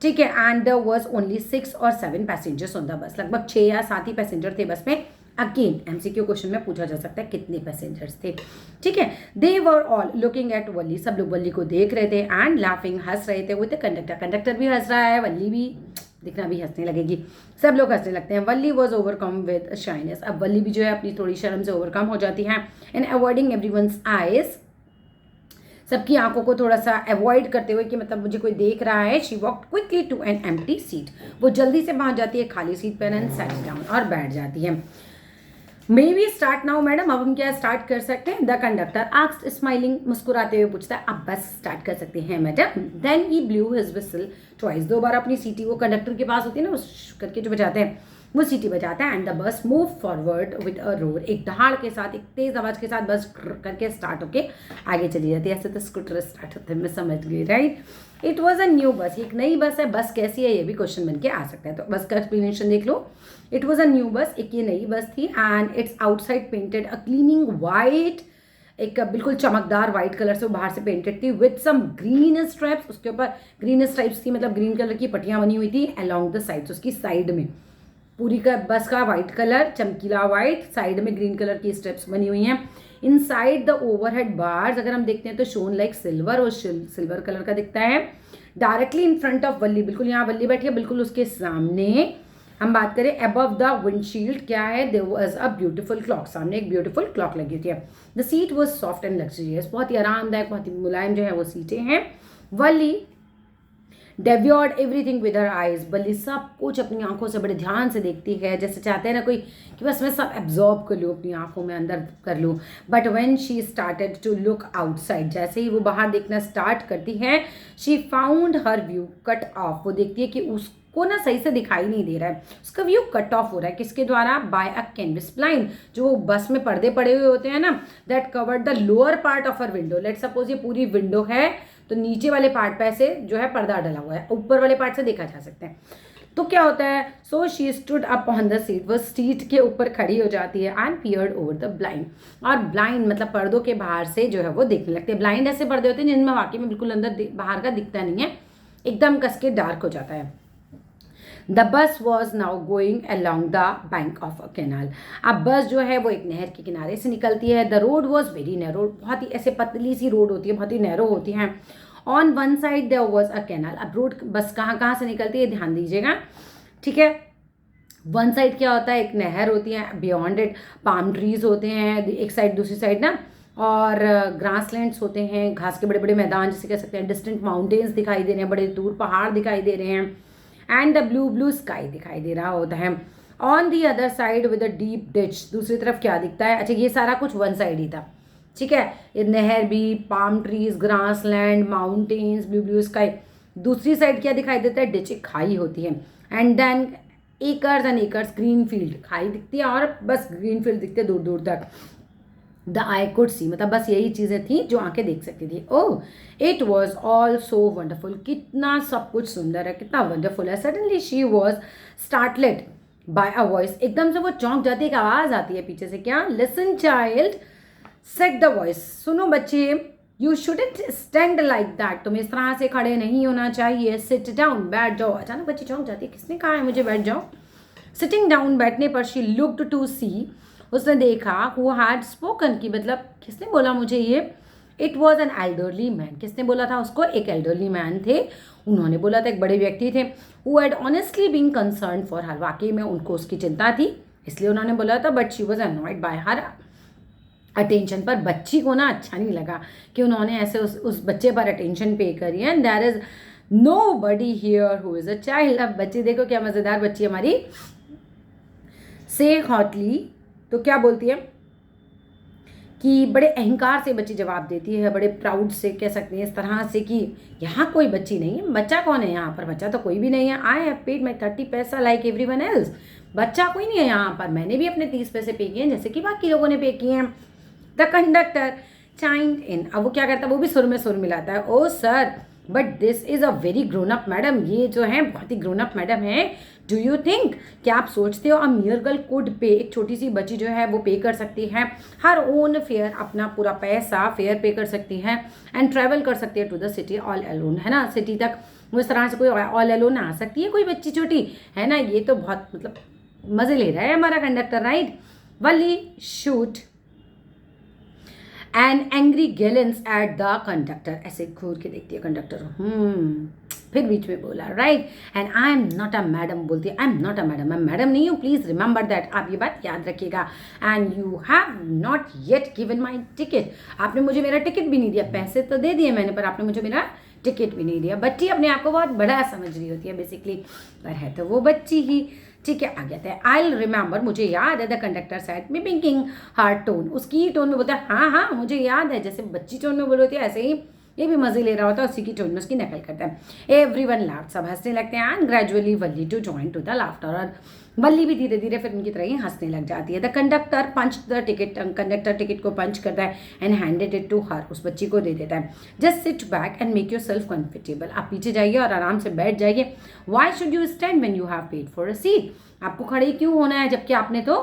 ठीक है, and there was only 6 or 7 passengers on the bus, लगभग 6 या 7 ही पैसेंजर थे बस में। अगेन एमसीक्यू क्वेश्चन में पूछा जा सकता है कितने पैसेंजर्स थे, ठीक है। दे वर ऑल लुकिंग एट वल्ली, सब लोग वल्ली को देख रहे थे, एंड लाफिंग, हंस रहे थे, विद द कंडक्टर, कंडक्टर भी हंस रहा है, वल्ली भी, दिखना भी हंसने लगेगी, सब लोग हंसने लगते हैं। वल्ली वॉज ओवरकम विद शाइनेस, अब वल्ली भी जो है अपनी थोड़ी शर्म से ओवरकम हो जाती है, एंड अवॉइडिंग एवरीवन्स आइज, सबकी आंखों को थोड़ा सा अवॉइड करते हुए कि मतलब मुझे कोई देख रहा है, she walked quickly to an empty seat, वो जल्दी से पहुंच जाती है खाली सीट पर, एंड सैट डाउन, और बैठ जाती है। May be start now madam, अब हम क्या स्टार्ट कर सकते हैं, द कंडक्टर आस्क्ड स्माइलिंग, मुस्कुराते हुए पूछता है, अब बस स्टार्ट कर सकते हैं madam. Then he blew his whistle twice, 2 बार अपनी सीटी, वो कंडक्टर के पास होती है ना उस करके जो बजाते हैं, वो सीटी बजाता है, and the bus move forward with a roar, एक दहाड़ के साथ, एक तेज आवाज के साथ बस करके स्टार्ट होके आगे चली जाती है, ऐसे तो स्कूटर स्टार्ट होते हैं, मैं समझ गई, right. It was a new bus, एक नई बस है, बस कैसी है ये भी क्वेश्चन बन के आ सकता है, तो बस का एक्सप्लेनेशन देख लो। It was a new bus, एक ये नई बस थी, and its outside painted a gleaming white, एक बिल्कुल चमकदार वाइट कलर से वो बाहर से पेंटेड थी, विद सम ग्रीन स्ट्राइप्स, उसके ऊपर ग्रीन स्ट्राइप्स थी, मतलब ग्रीन कलर की पट्टियां बनी हुई थी अलोंग द साइड्स, उसकी साइड में, पूरी का बस का वाइट कलर, चमकीला वाइट, साइड में ग्रीन कलर की स्टेप्स बनी हुई हैं। इनसाइड द ओवरहेड बार्स अगर हम देखते हैं तो शोन लाइक सिल्वर, और सिल्वर कलर का दिखता है। डायरेक्टली इन फ्रंट ऑफ वल्ली, बिल्कुल यहाँ वल्ली बैठी है, बिल्कुल उसके सामने हम बात करें अबव द विंडशील्ड क्या है, there was a beautiful clock, सामने एक ब्यूटीफुल क्लॉक लगी हुई है। The seat was soft and luxurious, बहुत ही आरामदायक, बहुत ही मुलायम जो है वो सीटें हैं। वल्ली डेव्योर्ड एवरीथिंग विद हर आइज, बल्ली सब कुछ अपनी आंखों से बड़े ध्यान से देखती है, जैसे चाहते हैं ना कोई कि बस मैं सब एब्जॉर्ब कर लूँ, अपनी आंखों में अंदर कर लूँ। But when she started to look outside, जैसे ही वो बाहर देखना स्टार्ट करती है, she found her view cut off, वो देखती है कि उसको ना सही से दिखाई नहीं दे रहा है, उसका व्यू कट ऑफ हो रहा है, किसके द्वारा, बाय अ कैनवस ब्लाइंड, जो बस में पर्दे पड़े हुए होते हैं ना, that covered the lower part of her window. Let suppose ये पूरी विंडो है, तो नीचे वाले पार्ट पे से जो है पर्दा डला हुआ है, ऊपर वाले पार्ट से देखा जा सकता है। तो क्या होता है, so she stood up on the seat, वो सीट के ऊपर खड़ी हो जाती है, and peered over the blind, और ब्लाइंड मतलब पर्दों के बाहर से जो है वो देखने लगते हैं। ब्लाइंड ऐसे पर्दे होते हैं जिनमें वाकई में बिल्कुल अंदर बाहर का दिखता नहीं है, एकदम कस के डार्क हो जाता है। द बस was now going along the bank of a canal, अब बस जो है वो एक नहर के किनारे से निकलती है। The road was very narrow, बहुत ही ऐसे पतली सी रोड होती है, बहुत ही नैरो होती है। On one side there was a canal, अब रोड बस कहाँ कहाँ से निकलती है ध्यान दीजिएगा, ठीक है। वन साइड क्या होता है, एक नहर होती है, बियॉन्ड इट पाम ट्रीज होते हैं एक साइड, दूसरी साइड ना, और ग्रास लैंड्स होते हैं, घास के बड़े बड़े मैदान जिसे कह सकते हैं। डिस्टेंट माउंटेन्स दिखाई दे रहे हैं, बड़े दूर पहाड़ दिखाई दे रहे हैं, and the blue blue sky दिखाई दे रहा होता है। On the other side with a deep ditch, दूसरी तरफ क्या दिखता है, अच्छा ये सारा कुछ वन साइड ही था, ठीक है, ये नहर भी, palm trees, grassland, mountains, blue blue sky. दूसरी साइड क्या दिखाई देता है, डिच, एक खाई होती है, and then acres and acres green field, खाई दिखती है और बस ग्रीन फील्ड दिखते दूर दूर तक। द आई कुड सी, मतलब बस यही चीज़ें थी जो आंखें देख सकती थी। Oh it was all so wonderful, कितना सब कुछ सुंदर है, कितना वंडरफुल है। Suddenly she was startled, by a voice, एकदम से वो चौंक जाती है, एक आवाज़ आती है पीछे से, क्या? Listen child, set the voice, सुनो बच्चे, you shouldn't stand like that, तुम्हें इस तरह से खड़े नहीं होना चाहिए, सिट डाउन, बैठ जाओ। अचानक बच्ची चौंक जाती है, किसने कहा है मुझे बैठ जाओ? सिटिंग डाउन, बैठने पर, शी लुक्ड टू सी, उसने देखा, हु हैड स्पोकन, की मतलब किसने बोला मुझे ये? It was an elderly man, किसने बोला था उसको? एक एल्डरली मैन थे, उन्होंने बोला था, एक बड़े व्यक्ति थे। Who had honestly been concern for her, वाकई में उनको उसकी चिंता थी इसलिए उन्होंने बोला था। But she was annoyed bye her attention, पर बच्ची को ना अच्छा नहीं लगा कि उन्होंने ऐसे उस बच्चे पर अटेंशन पे करी। And there is nobody here who is a child. अब बच्ची देखो क्या मज़ेदार बच्ची हमारी, से हॉटली, तो क्या बोलती है कि बड़े अहंकार से बच्ची जवाब देती है, बड़े प्राउड से कह सकते हैं इस तरह से कि यहाँ कोई बच्ची नहीं है। बच्चा कौन है यहाँ पर? बच्चा तो कोई भी नहीं है। आई हैव पेड माई 30 पैसा लाइक एवरीवन एल्स, बच्चा कोई नहीं है यहाँ पर, मैंने भी अपने 30 पैसे पे किए हैं जैसे कि बाकी लोगों ने पे किए हैं। द कंडक्टर चाइम्ड इन, अब वो क्या करता है, वो भी सुर में सुर मिलाता है। Oh sir, but this is a very grown up madam, ये जो है बहुत ही ग्रोन अप मैडम है। डू यू थिंक, क्या आप सोचते हो, अ मियर गर्ल कुड पे, एक छोटी सी बच्ची जो है वो पे कर सकती है हर ओन फेयर, अपना पूरा पैसा फेयर पे कर सकती है, एंड ट्रैवल कर सकती है to the city all alone, है ना, सिटी तक वो इस तरह से कोई ऑल अलोन आ सकती है कोई बच्ची छोटी, है ना। ये तो बहुत मतलब मज़े ले रहा है हमारा conductor, right. Wali shoot and angry gallons at the conductor, ऐसे घूर के देखती है कंडक्टर, फिर बीच में बोला, right. And I am not a madam, बोलती है I am not a madam, मैं मैडम नहीं हूँ, प्लीज रिमेंबर दैट, आप ये बात याद रखिएगा। And you have not yet given my ticket, आपने मुझे मेरा टिकट भी नहीं दिया, पैसे तो दे दिए मैंने पर आपने मुझे मेरा टिकट भी नहीं दिया। बच्ची अपने आप को बहुत बड़ा समझ रही होती है बेसिकली, पर है तो वो बच्ची ही। ठीक है, आ गया था आई रिमेंबर, मुझे याद है, the conductor said mimicking her tone, उसकी टोन में बोलता है हाँ हाँ मुझे याद है, जैसे बच्ची टोन में बोल रही होती है ऐसे ही ये भी मजे ले रहा होता है, उसी की टोन में उसकी नकल करता है। एवरीवन लाफ्ड, सब हंसने लगते हैं। And gradually Valli too join to the laughter, और वल्ली भी धीरे धीरे फिर उनकी तरह ही हंसने लग जाती है। The conductor punch the ticket, conductor ticket को पंच करता है and handed it to her, उस बच्ची को दे देता है। Just sit back and make yourself comfortable, आप पीछे जाइए और आराम से बैठ जाइए। Why should you stand when you have paid for a seat, आपको खड़े क्यों होना है जबकि आपने तो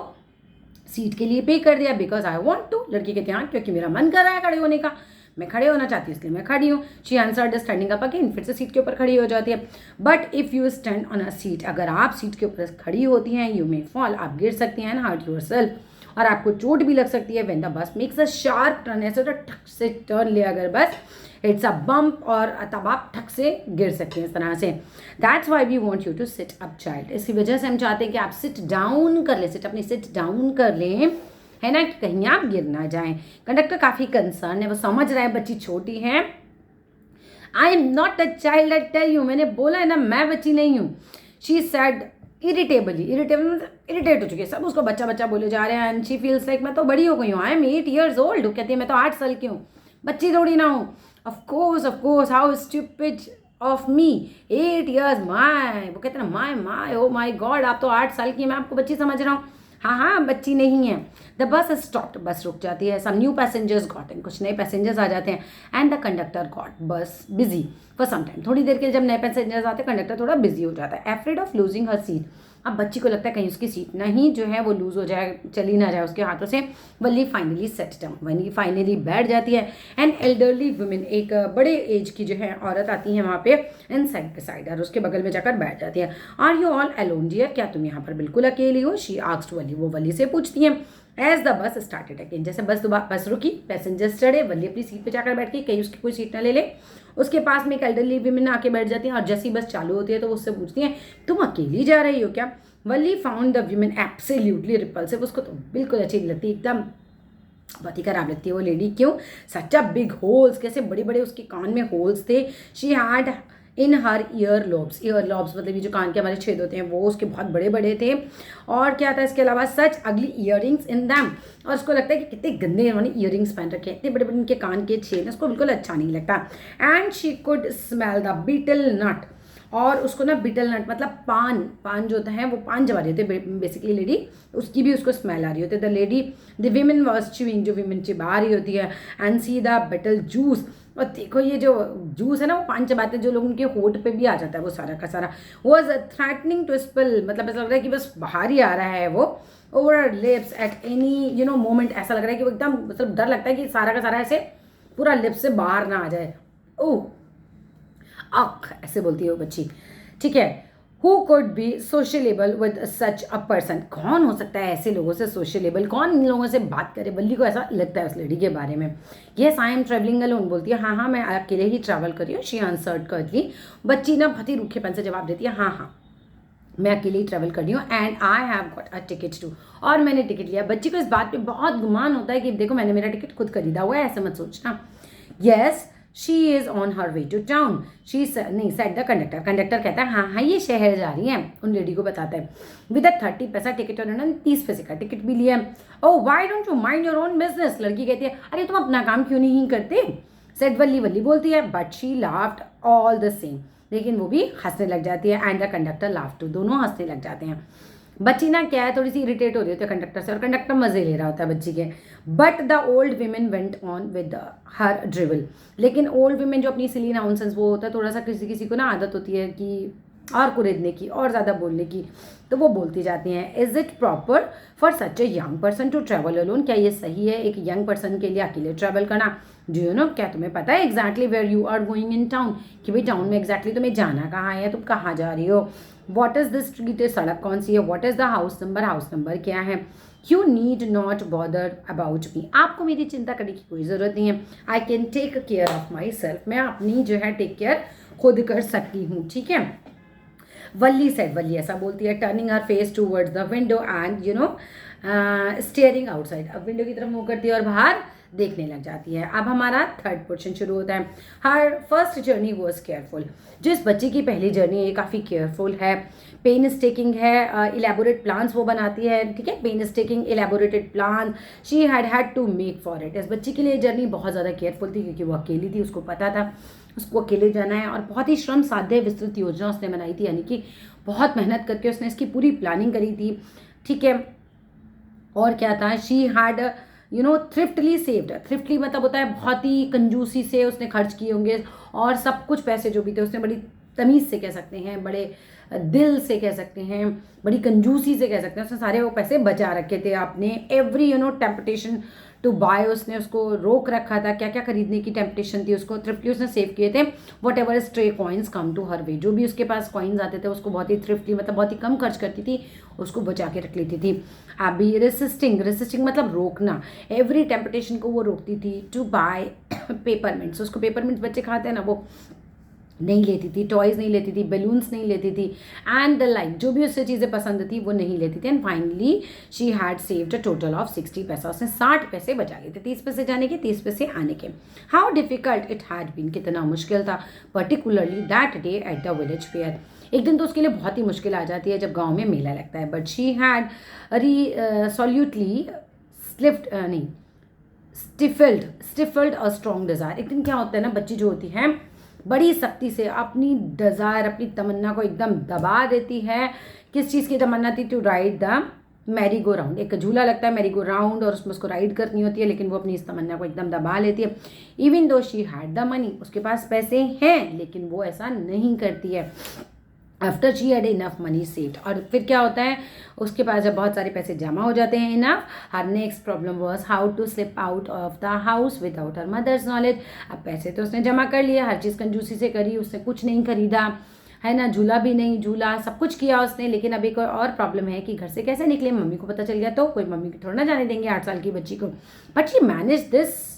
सीट के लिए पे कर दिया। बिकॉज आई वॉन्ट टू, लड़की कहते हैं क्योंकि मेरा मन कर रहा है खड़े होने का, मैं खड़े होना चाहती हूँ इसलिए मैं खड़ी हूँ। She answered standing up again, फिर से सीट के ऊपर खड़ी हो जाती है। But if you stand on a seat, अगर आप सीट के ऊपर खड़ी होती हैं, यू मे फॉल, आप गिर सकती हैं, हर्ट योर सेल्फ, और आपको चोट भी लग सकती है। When the bus makes a sharp turn, ऐसे तो ठक से टर्न ले अगर बस, इट्स अ बम्प, और तब आप ठक से गिर सकते हैं इस तरह से। That's why we want you to sit up child, इसी वजह से हम चाहते हैं कि आप सिट डाउन कर लें, सिट अपनी सिट डाउन कर लें, है ना, कि कहीं आप गिर ना जाएं। कंडक्टर काफ़ी कंसर्न है, वो समझ रहा है बच्ची छोटी है। I am not a child, I tell you, मैंने बोला है ना मैं बच्ची नहीं हूँ। शी सैड इरिटेबली, इरिटेट हो चुकी है, सब उसको बच्चा बच्चा बोले जा रहे हैं। एंड शी फील्स लाइक मैं तो बड़ी हो गई हूँ, आई एम 8 years old, कहती है मैं तो 8 साल की हूँ, बच्ची थोड़ी ना हूँ। Of course how stupid of me, 8 years, my, वो कहते हैं माय ओ माय गॉड, आप तो 8 साल की, मैं आपको बच्ची समझ रहा हूँ। हाँ बच्ची नहीं है। द बस स्टॉप्ड, बस रुक जाती है। Some new passengers got in, कुछ नए पैसेंजर्स आ जाते हैं। And the conductor got bus busy for some time, थोड़ी देर के लिए जब नए पैसेंजर्स आते हैं कंडक्टर थोड़ा बिजी हो जाता है। Afraid of losing her seat, अब बच्ची को लगता है कहीं उसकी सीट नहीं जो है वो लूज हो जाए, चली ना जाए उसके हाथों से। वल्ली फाइनली सेट डाउन, वल्ली फाइनली बैठ जाती है। एंड एल्डरली वुमेन, एक बड़े एज की जो है औरत आती है वहाँ पे, इन साइड बाइड और उसके बगल में जाकर बैठ जाती है। Are you all alone dear, क्या तुम यहाँ पर बिल्कुल अकेली हो? शी आस्क्ड वल्ली, वो वल्ली से पूछती है। As the bus started again, जैसे बस रुकी, पैसेंजर्स चढ़े, वल्ली अपनी सीट पे जाकर बैठ गई, कहीं उसकी कोई सीट ना ले ले। उसके पास में एक एल्डरली वीमेन आके बैठ जाती हैं, और जैसी बस चालू होती है तो उससे पूछती हैं तुम अकेली जा रही हो क्या? Valli found the women absolutely repulsive, उसको तो बिल्कुल अच्छी नहीं लगती, एकदम बहुत ही खराब लगती है वो लेडी। क्यों? सच अ बिग होल्स, कैसे बड़े बड़े उसके कान में होल्स थे। She had in her year lobes मतलब ये जो कान के हमारे छेद होते हैं वो उसके बहुत बड़े बड़े थे। और क्या था इसके अलावा? सच अगली ईयरिंग्स इन दैम, और उसको लगता है कि कितने गंदे इन्होंने ईयरिंग्स पहन रखे हैं, इतने बड़े बड़े उनके कान के छेद, उसको बिल्कुल अच्छा नहीं लगता। And she could smell the betel nut, और उसको ना बीटल नट मतलब पान जो होता है वो पान जमा रहे थे बेसिकली लेडी, उसकी भी उसको स्मेल आ रही होती है। The lady the women was chewing, जो वीमेन चिबा रही होती है। And see the betel juice, और देखो ये जो जूस है ना वो 5 चबाते जो लोग उनके होठ पे भी आ जाता है वो सारा का सारा। वॉज थ्रेटनिंग टू स्पिल, मतलब ऐसा लग रहा है कि बस बाहर ही आ रहा है वो over lips at any moment. ऐसा लग रहा है कि वो एकदम मतलब डर लगता है कि सारा का सारा ऐसे पूरा लिप्स से बाहर ना आ जाए। ओह अख ऐसे बोलती है वो बच्ची। ठीक है, who could be sociable with such a person, कौन हो सकता है ऐसे लोगों से सोशलेबल, कौन इन लोगों से बात करे। बल्ली को ऐसा लगता है उस लेडी के बारे में। Yes I am travelling alone, बोलती है हाँ हाँ मैं अकेले ही ट्रैवल कर रही हूँ। शी आंसर्ड कर्टली, बच्ची ना बहुत ही रूखेपन से जवाब देती है हाँ हाँ मैं अकेले ही ट्रैवल कर रही हूँ and I have got a ticket too, और मैंने टिकट लिया। बच्ची को इस बात पे बहुत गुमान होता है कि देखो मैंने मेरा टिकट खुद खरीदा हुआ है, ऐसे मत सोचना। Yes she is on her way to town, she नहीं सेट द कंडक्टर, कंडक्टर कहता है हाँ हाँ ये शहर जा रही है, उन लेडी को बताता है। विद 30 पैसा टिकट, और उन्होंने 30 पैसे का टिकट भी लिया। Oh why don't you mind your own business, लड़की कहती है अरे तुम अपना काम क्यों नहीं करते। सेट वल्ली वल्ली बोलती है but she laughed all the same, लेकिन वो भी हंसने लग जाती है and the conductor laughed too, दोनों हंसने लग जाते हैं। बच्ची ना क्या है थोड़ी सी इरिटेट हो रही होती है कंडक्टर से, और कंडक्टर मजे ले रहा होता है बच्ची के। But the old women went on with her drivel, लेकिन ओल्ड वीमेन जो अपनी सिली नाउंसेंस वो होता है थोड़ा सा, किसी किसी को ना आदत होती है कि और कुरेदने की और ज़्यादा बोलने की, तो वो बोलती जाती हैं is it proper for such a young person to travel alone, क्या ये सही है एक यंग पर्सन के लिए अकेले ट्रैवल करना। डू यू नो, क्या तुम्हें पता है exactly where you are going in town, कि भाई टाउन में एग्जैक्टली तुम्हें जाना कहाँ है, तुम कहाँ जा रही हो। वॉट इज़ द स्ट्रीट, सड़क कौन सी है। What is the house number क्या है। You need not bother about me, आपको मेरी चिंता करने की कोई ज़रूरत नहीं है। I can take care of myself, मैं अपनी जो है टेक केयर खुद कर सकती हूँ। ठीक है, वल्ली सेड, वल्ली ऐसा बोलती है turning her face towards the window and steering outside, अब विंडो की तरफ मुंह करती है और बाहर देखने लग जाती है। अब हमारा थर्ड पोर्शन शुरू होता है। हर फर्स्ट जर्नी वॉज केयरफुल, जो इस बच्ची की पहली जर्नी है ये काफ़ी केयरफुल है, पेन स्टेकिंग है, इलेबोरेट प्लान्स वो बनाती है। ठीक है, painstaking elaborated plan she had to make for it, इस बच्ची के लिए जर्नी बहुत ज़्यादा केयरफुल थी क्योंकि वो अकेली थी, उसको पता था उसको अकेले जाना है, और बहुत ही श्रम साध्य विस्तृत योजना उसने बनाई थी, यानी कि बहुत मेहनत करके उसने इसकी पूरी प्लानिंग करी थी। ठीक है, और क्या था, शी हैड थ्रिफ्टली सेव्ड, थ्रिफ्टली मतलब होता है बहुत ही कंजूसी से उसने खर्च किए होंगे, और सब कुछ पैसे जो भी थे उसने बड़ी तमीज़ से कह सकते हैं, बड़े दिल से कह सकते हैं, बड़ी कंजूसी से कह सकते हैं, उसने सारे वो पैसे बचा रखे थे अपने। एवरी टेम्पटेशन टू बाय, उसने उसको रोक रखा था, क्या क्या खरीदने की टेम्पटेशन थी उसको, थ्रिफ्टली उसने सेव किए थे। Whatever stray coins come to her way, जो भी उसके पास कॉइन्स आते थे उसको बहुत ही थ्रिफ्टली मतलब बहुत ही कम खर्च करती थी, उसको बचा के रख लेती थी। अभी रेसिस्टिंग मतलब रोकना, एवरी टेम्पटेशन को वो रोकती थी। टू बाय पेपरमिंट्स, उसको पेपरमिंट्स बच्चे खाते हैं ना वो नहीं लेती थी, टॉयज़ नहीं लेती थी, बैलून्स नहीं लेती थी, एंड द लाइक जो भी उससे चीज़ें पसंद थी वो नहीं लेती थी। And finally she had saved a total of 60 पैसा, उसने 60 पैसे बचा लिए थे, 30 पैसे जाने के 30 पैसे आने के। How difficult it had been, कितना मुश्किल था, particularly that day at the village fair, एक दिन तो उसके लिए बहुत ही मुश्किल आ जाती है जब गाँव में मेला लगता है। But she had resolutely stifled a strong desire, एक दिन क्या होता है ना, बच्ची जो होती है बड़ी सख्ती से अपनी डिज़ायर अपनी तमन्ना को एकदम दबा देती है। किस चीज़ की तमन्ना थी, to ride the merry go round, एक झूला लगता है मैरी गो राउंड और उसमें उसको राइड करनी होती है, लेकिन वो अपनी इस तमन्ना को एकदम दबा लेती है। Even though she had the money, उसके पास पैसे हैं लेकिन वो ऐसा नहीं करती है। After she had enough money saved, और फिर क्या होता है, उसके पास जब बहुत सारे पैसे जमा हो जाते हैं enough, her next problem was how to slip out of the house without her mother's knowledge. अब पैसे तो उसने जमा कर लिए, हर चीज़ कंजूसी से करी, उसने कुछ नहीं खरीदा है ना, झूला भी नहीं झूला, सब कुछ किया उसने, लेकिन अभी कोई और प्रॉब्लम है कि घर से कैसे निकले, मम्मी को पता चल गया तो कोई मम्मी को थोड़ा ना जाने देंगे 8 साल की बच्ची को। बट शी मैनेज दिस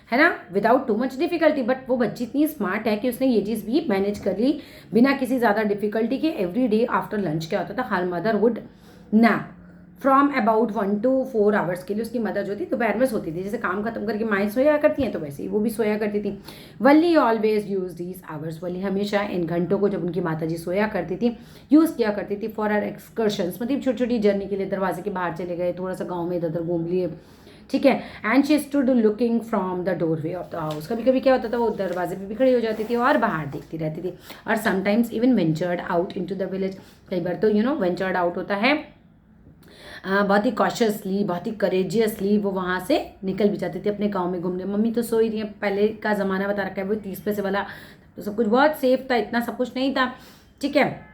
है ना without too much difficulty, but वो बच्ची इतनी स्मार्ट है कि उसने ये चीज़ भी मैनेज कर ली बिना किसी ज़्यादा डिफिकल्टी के। एवरी डे आफ्टर लंच क्या होता था, her mother would nap from about 1 to 4 hours के लिए उसकी मदर जो थी दोपहर में सोती थी, जैसे काम खत्म करके माएँ सोया करती हैं तो वैसे ही वो भी सोया करती थी। वल्ली ऑलवेज यूज दीज आवर्स, वल्ली हमेशा इन घंटों को जब उनकी माता जी सोया करती थी यूज़ किया करती थी फॉर आर एक्सकर्शंस, मतलब छोटी छोटी जर्नी के लिए, दरवाजे के बाहर चले गए, थोड़ा सा गाँव में इधर उधर घूम लिए। ठीक है, and she stood looking from the doorway of the house, कभी कभी क्या होता था वो दरवाजे पे भी खड़ी हो जाती थी और बाहर देखती रहती थी। और sometimes even ventured out into the village, कई बार तो वेंचर्ड आउट होता है बहुत ही कॉशियसली, बहुत ही करेजियसली वो वहाँ से निकल भी जाती थी अपने गाँव में घूमने। मम्मी तो सो ही रही है, पहले का ज़माना बता रखा है, वो 30 पैसे वाला, तो सब कुछ बहुत सेफ था, इतना सब कुछ नहीं था, ठीक है।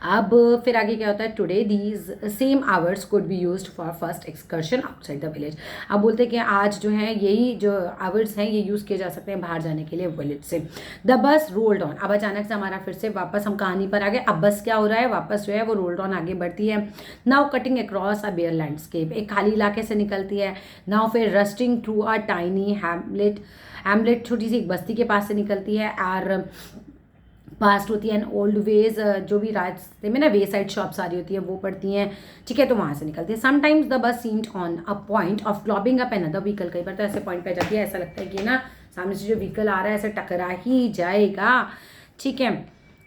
अब फिर आगे क्या होता है, today these same hours could be used for first excursion outside the village. अब बोलते हैं कि आज जो है यही जो आवर्स हैं ये यूज़ किए जा सकते हैं बाहर जाने के लिए विलेज से। The bus rolled on. अब अचानक से हमारा फिर से वापस हम कहानी पर आ गए। अब बस क्या हो रहा है, वापस जो है वो रोल्ड ऑन आगे बढ़ती है। Now cutting across a bare landscape, एक खाली इलाके से निकलती है। नाउ फिर rustling through a tiny hamlet छोटी सी एक बस्ती के पास से निकलती है। और पास्ट होती है एंड ओल्ड वेज, जो भी रास्ते में ना वे साइड शॉप्स आ रही होती है वो पड़ती हैं, ठीक है, तो वहाँ से निकलती है। Sometimes the bus seemed on a point of clobbering up another vehicle. कई बार तो ऐसे पॉइंट पे जाती है, ऐसा लगता है कि ना सामने से जो व्हीकल आ रहा है ऐसे टकरा ही जाएगा, ठीक है।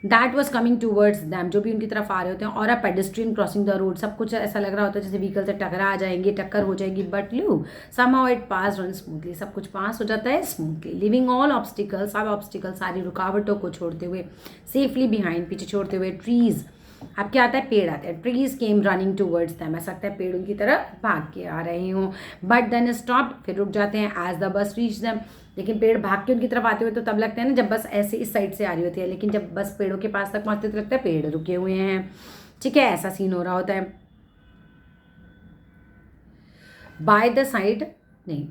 That was coming towards them, जो भी उनकी तरफ आ रहे होते हैं। और अ पेडेस्ट्रियन क्रॉसिंग द रोड, सब कुछ ऐसा लग रहा होता है जैसे व्हीकल से टकरा आ जाएंगे, टक्कर हो जाएगी, बट ल्यू somehow it pass run smoothly, सब कुछ पास हो जाता है स्मूथली। लिविंग ऑल ऑब्स्टिकल्स, सब ऑब्स्टिकल, सारी रुकावटों को छोड़ते हुए, सेफली बिहाइंड, पीछे छोड़ते हुए। ट्रीज, अब क्या आता है, पेड़ आते हैं। Trees came running towards them, ऐसा लगता है पेड़ उनकी तरफ भाग के आ रहे हों, बट देन स्टॉप्ड, फिर रुक जाते हैं। As the bus reach them, लेकिन पेड़ भाग के उनकी तरफ आते हुए तो तब लगता है ना जब बस ऐसे इस साइड से आ रही होती है, लेकिन जब बस पेड़ों के पास तक पहुंचते तो लगता है पेड़ रुके हुए हैं, ठीक है, ऐसा सीन हो रहा होता है। बाय द साइड नहीं,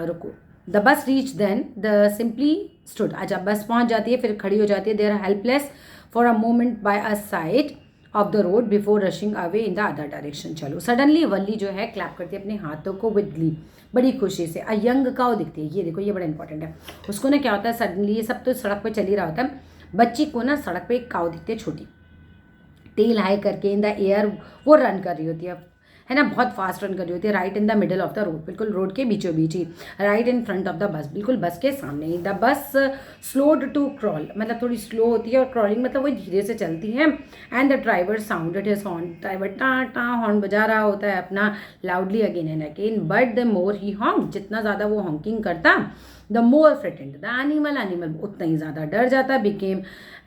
रुको, the bus reach then the simply stood, अच्छा बस पहुंच जाती है फिर खड़ी हो जाती है। They are helpless for a moment by a side of the road before rushing away in the other direction. चलो, सडनली वल्ली जो है क्लैप करती है अपने हाथों को विद ग्ली, बड़ी खुशी से। अ यंग काउ दिखती है, ये देखो ये बड़ा इंपॉर्टेंट है। उसको ना क्या होता है, सडनली ये सब तो सड़क पे चल ही रहा होता है, बच्ची को ना सड़क पे एक काउ दिखती है छोटी, टेल हाई करके इन द एयर वो रन कर रही होती है ना, बहुत फास्ट रन कर रही होती है। Right in the middle of the road, बिल्कुल रोड के बीचों बीच ही, right in front of the bus, बिल्कुल बस के सामने ही। The bus slowed to crawl, मतलब थोड़ी स्लो होती है, और क्रॉलिंग मतलब वो धीरे से चलती है। And the driver sounded his horn, driver टा टा हॉर्न बजा रहा होता है अपना loudly again and again. But the more he honk, जितना ज़्यादा वो हॉन्किंग करता, the more frightened the animal उतना ही ज़्यादा डर जाता became.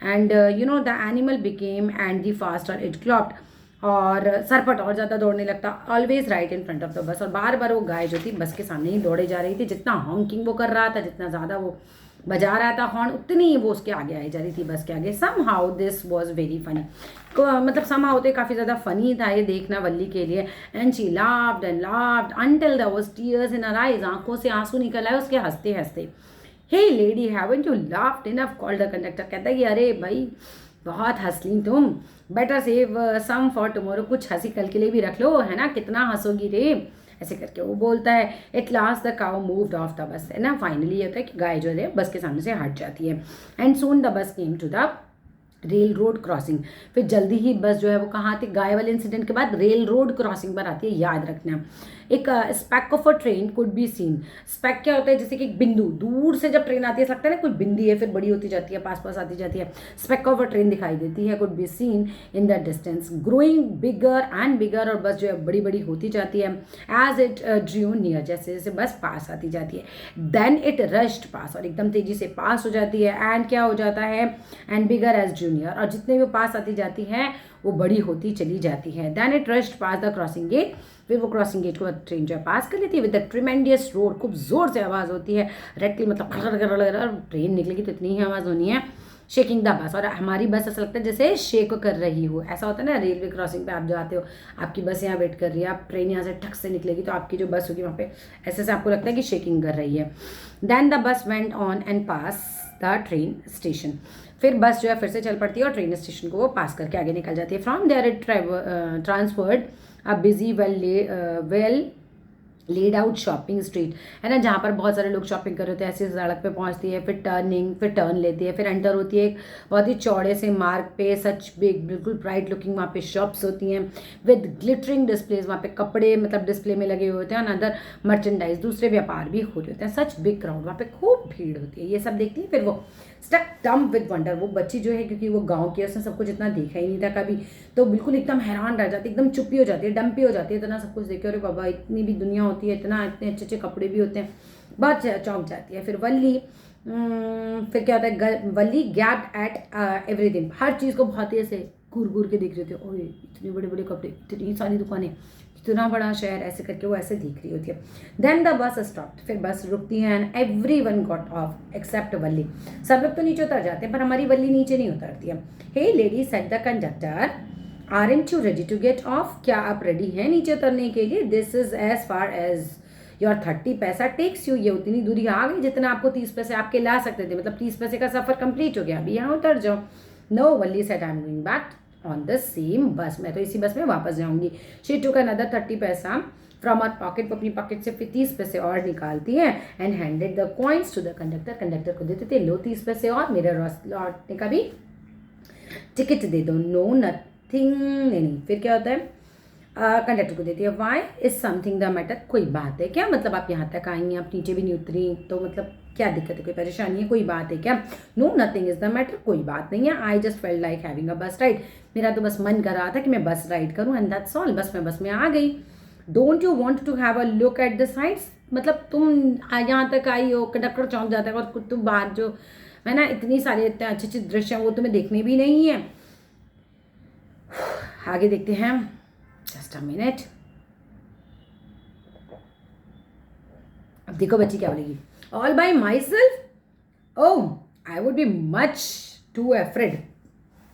And you know the animal became and the faster it clopped, और सरपट और ज़्यादा दौड़ने लगता। Always right in front of the bus, और बार बार वो गाय जो थी बस के सामने ही दौड़े जा रही थी। जितना हॉन्किंग वो कर रहा था, जितना ज़्यादा वो बजा रहा था हॉर्न, उतनी ही वो उसके आगे आई जा रही थी बस के आगे। Somehow this was very funny, मतलब सम हाउ तो काफ़ी ज़्यादा फनी था ये देखना वल्ली के लिए। And she laughed and laughed until there was tears in her eyes, आंखों से आंसू निकल आए उसके हंसते हंसते। Hey lady haven't you laughed enough, called the conductor, कहता है कि अरे भाई बहुत हंस ली तुम, better save some for tomorrow, कुछ हंसी कल के लिए भी रख लो, है ना, कितना हंसोगी रे, ऐसे करके वो बोलता है। At last the cow moved of the बस, है ना, फाइनली ये होता है कि गाय जो है बस के सामने से हट जाती है। And soon the bus came to the railroad crossing, फिर जल्दी ही बस जो है वो कहाँ आती, गाय वाले इंसिडेंट के बाद रेल रोड क्रॉसिंग पर आती है, याद रखना। एक SPAC of a train could be seen, SPAC क्या होता है, जैसे कि एक बिंदु, दूर से जब ट्रेन आती है लगता है ना कोई बिंदी है, फिर बड़ी होती जाती है, पास पास आती जाती है, स्पैक ऑफ अ ट्रेन दिखाई देती है, could be seen in the distance, growing bigger and bigger, और बस जो है बड़ी बड़ी होती जाती है। एज इट ड्रू नियर, जैसे जैसे बस पास आती जाती है। देन इट रश्ड पास, और एकदम तेजी से पास हो जाती है। एंड क्या हो जाता है, एंड बिगर एज जूनियर, और जितने भी पास आती जाती है वो बड़ी होती चली जाती है। Then it rushed past the crossing gate, फिर वो क्रॉसिंग गेट को ट्रेन जो है पास कर लेती है। विद द ट्रिमेंडियस रोड, खूब जोर से आवाज़ होती है, रेटल मतलब ट्रेन निकलेगी तो इतनी ही आवाज़ होनी है। शेकिंग द बस, और हमारी बस ऐसा लगता है जैसे शेक कर रही हो, ऐसा होता है ना रेलवे क्रॉसिंग पे आप जाते हो, आपकी बस यहाँ वेट कर रही है, आप ट्रेन यहाँ से ठक से निकलेगी तो आपकी जो बस होगी वहाँ पे ऐसे से आपको लगता है कि शेकिंग कर रही है। Then the bus went on and pass the train station, फिर बस जो है फिर से चल पड़ती है और ट्रेन स्टेशन को वो पास करके आगे निकल जाती है। From there it transferred a busy well laid out shopping street, है ना, जहाँ पर बहुत सारे लोग शॉपिंग कर रहे होते हैं, ऐसी सड़क पे पहुँचती है, फिर टर्न लेती है, फिर एंटर होती है एक बहुत ही चौड़े से मार्ग पे, सच बिग, बिल्कुल ब्राइट लुकिंग वहाँ पे शॉप्स होती हैं विद ग्लिटरिंग डिस्प्लेज, वहाँ पे कपड़े मतलब डिस्प्ले में लगे हुए होते हैं, अदर मर्चेंडाइज, दूसरे व्यापार भी हो रहे होते हैं। सच बिग क्राउड, वहाँ पे खूब भीड़ होती है, ये सब देखती है। फिर वो स्टक डम विद वंडर, वो बच्ची जो है क्योंकि वो गाँव की है, उसने सब कुछ इतना देखा ही नहीं था कभी, तो बिल्कुल एकदम हैरान रह जाती है, एकदम चुप्पी हो जाती है, डम्पी हो जाती है, इतना सब कुछ देखे, अरे बाबा इतनी भी दुनिया होती है, इतना इतने अच्छे अच्छे कपड़े भी होते हैं, बहुत चौंक जाती है। फिर वल्ली फिर क्या होता है, वल्ली गैप्ड एट एवरीथिंग, हर चीज़ को बहुत ही ऐसे घूर घूर के देख रहे थे, ओए इतने बड़े बड़े कपड़े, इतनी सारी दुकानें, इतना बड़ा शहर, ऐसे करके वो ऐसे देख रही होती है। देन द बस स्टॉप्ड, फिर बस रुकती है and everyone got off except Valli. सब लोग तो नीचे उतर जाते हैं पर हमारी वल्ली नीचे नहीं उतरती है। Hey lady said the conductor, aren't you ready to get off, क्या आप रेडी हैं नीचे उतरने के लिए? This is as far as your 30 paisa takes you, ये उतनी दूरी आ गई जितना आपको 30 पैसे आपके ला सकते थे, मतलब 30 पैसे का सफर कंप्लीट हो गया, अभी यहाँ उतर जाओ। No, Valli said I am going back on the same bus, मैं तो इसी बस में वापस जाऊंगी। She took another 30 paisa from our pocket, अपनी पॉकेट से फिर 30 पैसे और निकालती है and handed the coins to the conductor, conductor को देते थे, लो 30 पैसे और मेरे लौटने का भी टिकट दे दो। नो नथिंग, नहीं, फिर क्या होता है, कंडक्टर को देती है। Why is something the matter, कोई बात है क्या, मतलब आप यहाँ तक आई हैं, आप नीचे भी नहीं उतरी, तो मतलब क्या दिक्कत है, कोई परेशानी है, कोई बात है क्या? No nothing is the matter, कोई बात नहीं है। I just felt like having a bus ride, मेरा तो बस मन कर रहा था कि मैं बस राइड करूँ एंड दैट्स ऑल, बस में आ गई। Don't you want to have a look at the sides, मतलब तुम यहाँ तक आई हो, कंडक्टर चौंक जाता है और तुम बाहर जो है ना इतनी सारे इतने अच्छे अच्छे दृश्य हैं वो तुम्हें देखने भी नहीं है। आगे देखते हैं, जस्ट अ मिनट। अब देखो बच्ची क्या बोलेगी, all bye my self, oh I would be much to afraid,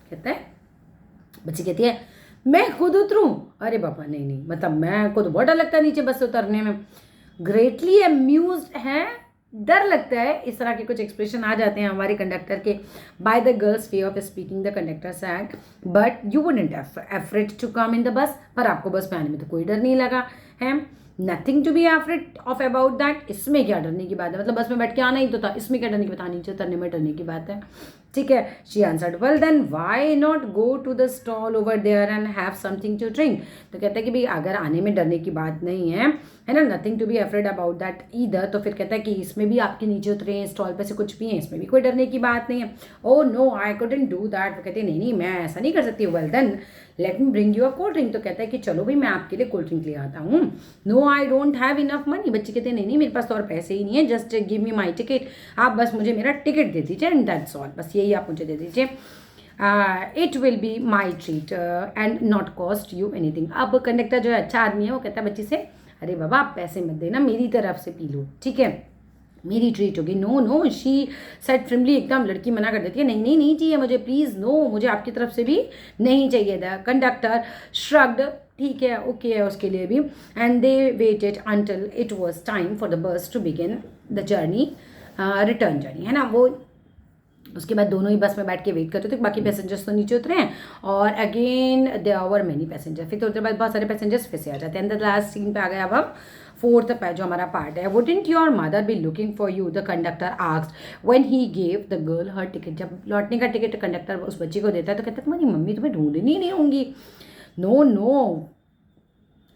कहता है, बच्ची कहती है मैं खुद उतरूं, अरे बाबा नहीं, मतलब मैं को तो बहुत डर लगता है नीचे बस से उतरने में। ग्रेटली अम्यूज्ड है, डर लगता है, इस तरह के कुछ एक्सप्रेशन आ जाते हैं हमारे कंडक्टर के। By the girl's way of speaking the conductor said, but you wouldn't afraid to come in the bus, पर आपको बस में आने में तो कोई डर नहीं लगा है। Nothing to be afraid of about that, इसमें क्या डरने की बात है, मतलब बस में बैठ के आना ही तो था, इसमें क्या डरने की बात है, नीचे उतरने में डरने की बात है, ठीक है। She answered, well then why not go to the stall over there and have something to drink, तो कहता है कि भाई अगर आने में डरने की बात नहीं है ना, nothing to be afraid about that either, तो फिर कहता है कि इसमें भी आपके नीचे उतरे हैं, स्टॉल पे से कुछ भी है, इसमें भी कोई डरने की बात नहीं है। Oh no I couldn't do that, तो कहते हैं नहीं मैं ऐसा नहीं कर सकती। Well then let me bring you a cold drink, तो कहता है कि चलो भाई मैं आपके लिए कोल्ड ड्रिंक ले आता हूँ। No I don't have enough money, बच्चे कहते हैं नहीं मेरे पास तो और पैसे ही नहीं है, just give me my ticket, आप बस मुझे मेरा टिकट दे दीजिए एंड दैट्स ऑल, बस यही आप मुझे दे दीजिए। It will be my treat and not cost you anything. अब कंडक्टर जो है अच्छा आदमी है, वो कहता है बच्ची से अरे बाबा आप पैसे मत देना, मेरी तरफ से पी लो, ठीक है, मेरी ट्रीट होगी। नो शी सेड फ्रिमली, एकदम लड़की मना कर देती है, नहीं चाहिए मुझे, प्लीज़ नो, मुझे आपकी तरफ से भी नहीं चाहिए। द कंडक्टर श्रग्ड, ठीक है ओके है उसके लिए भी, and they waited until it was time for the bus to begin the journey, return journey, है ना। वो उसके बाद दोनों ही बस में बैठ के वेट करते थे, बाकी पैसेंजर्स तो नीचे उतरे हैं और again there were many passenger, फिर थोड़ी देर बाद बहुत सारे पैसेंजर्स फिर से आ जाते हैं। द लास्ट सीन पे आ गया अब हम फोर्थ पे जो हमारा पार्ट है। Wouldn't your mother B looking for you, the conductor asked when he gave the girl her ticket, जब लौटने का टिकट कंडक्टर उस बच्ची को देता है तो कहता है तुम्हारी मम्मी तुम्हें ढूंढनी नहीं होंगी।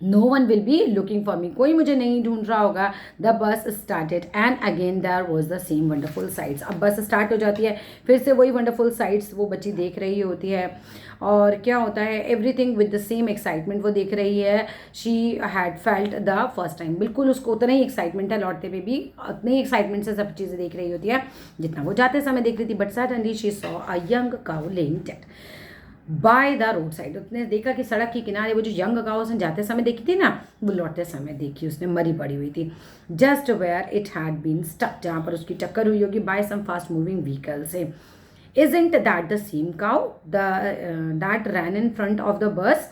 No one will be looking for me, कोई मुझे नहीं ढूंढ रहा होगा। The bus started and again there was the same wonderful sights, अब बस स्टार्ट हो जाती है, फिर से वही वंडरफुल साइट्स वो बच्ची देख रही होती है, और क्या होता है everything with the same excitement वो देख रही है। She had felt the first time, बिल्कुल उसको उतना ही एक्साइटमेंट है, लौटते हुए भी उतने ही एक्साइटमेंट से सब चीज़ें देख रही होती है जितना वो जाते समय देख रही थी। But suddenly she saw a young cow laying dead by the road side, उसने देखा कि सड़क के किनारे वो जो यंग काउ उसने जाते समय देखी थी ना, वो लौटते समय देखी उसने, मरी पड़ी हुई थी। Just where it had been stuck, जहाँ पर उसकी टक्कर हुई होगी by some fast moving vehicle से। Isn't that the same cow that ran in front of the bus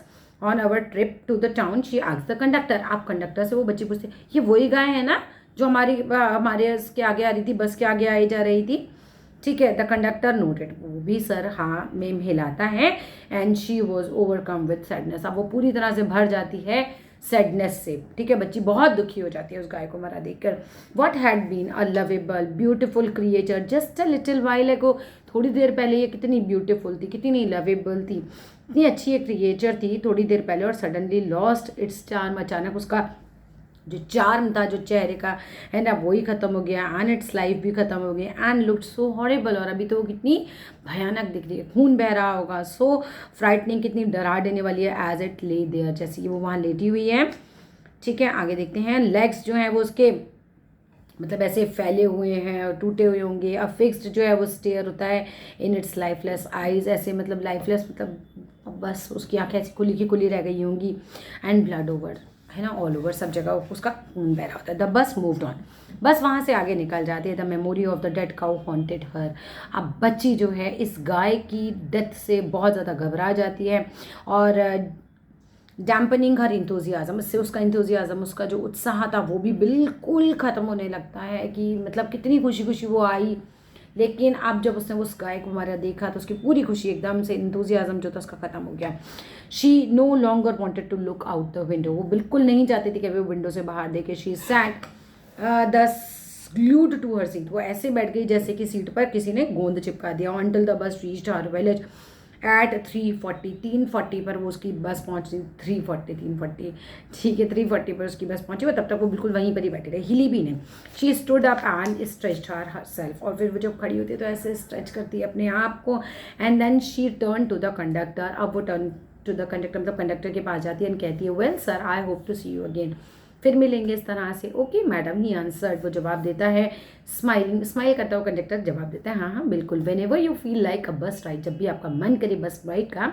on our trip to the town? She asked the conductor. आप conductor से वो बच्ची पूछते ये वही गाय है ना जो हमारे इसके आगे आ रही थी, बस के आगे आई जा रही थी, ठीक है। द कंडक्टर नोटेड, वो भी सर हाँ में हिलाता है। And she was overcome with sadness, अब वो पूरी तरह से भर जाती है सैडनेस से, ठीक है, बच्ची बहुत दुखी हो जाती है उस गाय को मरा देखकर। What had been a lovable beautiful creature just a little while ago, थोड़ी देर पहले ये कितनी ब्यूटीफुल थी, कितनी लवेबल थी, इतनी अच्छी एक क्रिएचर थी थोड़ी देर पहले, और सडनली लॉस्ट इट्स चार्म, अचानक उसका जो चार्म था जो चेहरे का है ना वही ख़त्म हो गया, एंड इट्स लाइफ भी ख़त्म हो गई, एंड लुक्ड सो हॉरिबल, और अभी तो वो कितनी भयानक दिख रही है, खून बह रहा होगा, सो फ्राइटनिंग, कितनी डरा देने वाली है, एज इट ले देयर, जैसे वो वहाँ लेटी हुई है, ठीक है। आगे देखते हैं, लेग्स जो हैं वो उसके मतलब ऐसे फैले हुए हैं और टूटे हुए होंगे। अब फिक्स्ड जो है वो स्टेयर होता है इन इट्स लाइफलेस आइज, ऐसे मतलब लाइफलेस मतलब बस उसकी आंखें ऐसी खुली की खुली रह गई होंगी। एंड ब्लड ओवर, है ना, ऑल ओवर, सब जगह उसका खून बह रहा होता है। द बस मूव्ड ऑन, बस वहाँ से आगे निकल जाती है। The memory of the dead cow haunted her. अब बच्ची जो है इस गाय की डेथ से बहुत ज़्यादा घबरा जाती है और डैम्पनिंग हर इंथुजियाज़म, इससे उसका इंथुजियाज़म, उसका जो उत्साह था वो भी बिल्कुल ख़त्म होने लगता है कि मतलब कितनी खुशी खुशी वो आई, लेकिन अब जब उसने उस गाय को मारा देखा तो उसकी पूरी खुशी एकदम से, इंथुजियाज़म जो था उसका ख़त्म हो गया। She no longer wanted to look out the window, वो बिल्कुल नहीं चाहती थी कि वो विंडो से बाहर देखे। She sat the glued to her seat, वो ऐसे बैठ गई जैसे कि सीट पर किसी ने गोंद चिपका दिया। until the bus reached her village at 3:40, 3:40 पर वो उसकी बस पहुंची। 3:40, ठीक है, 3:40 पर उसकी बस पहुंची। वो तब तक वो बिल्कुल वहीं पर ही बैठी रही, हिली भी नहीं। She stood up and stretched her self, और फिर वो जब खड़ी होती है तो ऐसे स्ट्रेच करती है अपने आप को। And then she turn to the conductor, अब वो टर्न टू द कंडक्टर मतलब कंडक्टर के पास जाती है एंड कहती है, well sir, I hope to see you again, फिर मिलेंगे इस तरह से। ओके मैडम, ही आंसर्ड, वो जवाब देता है, स्माइल करता हुआ कंडक्टर जवाब देता है, हाँ हाँ बिल्कुल। Whenever you feel like a bus ride, जब भी आपका मन करे बस राइड का,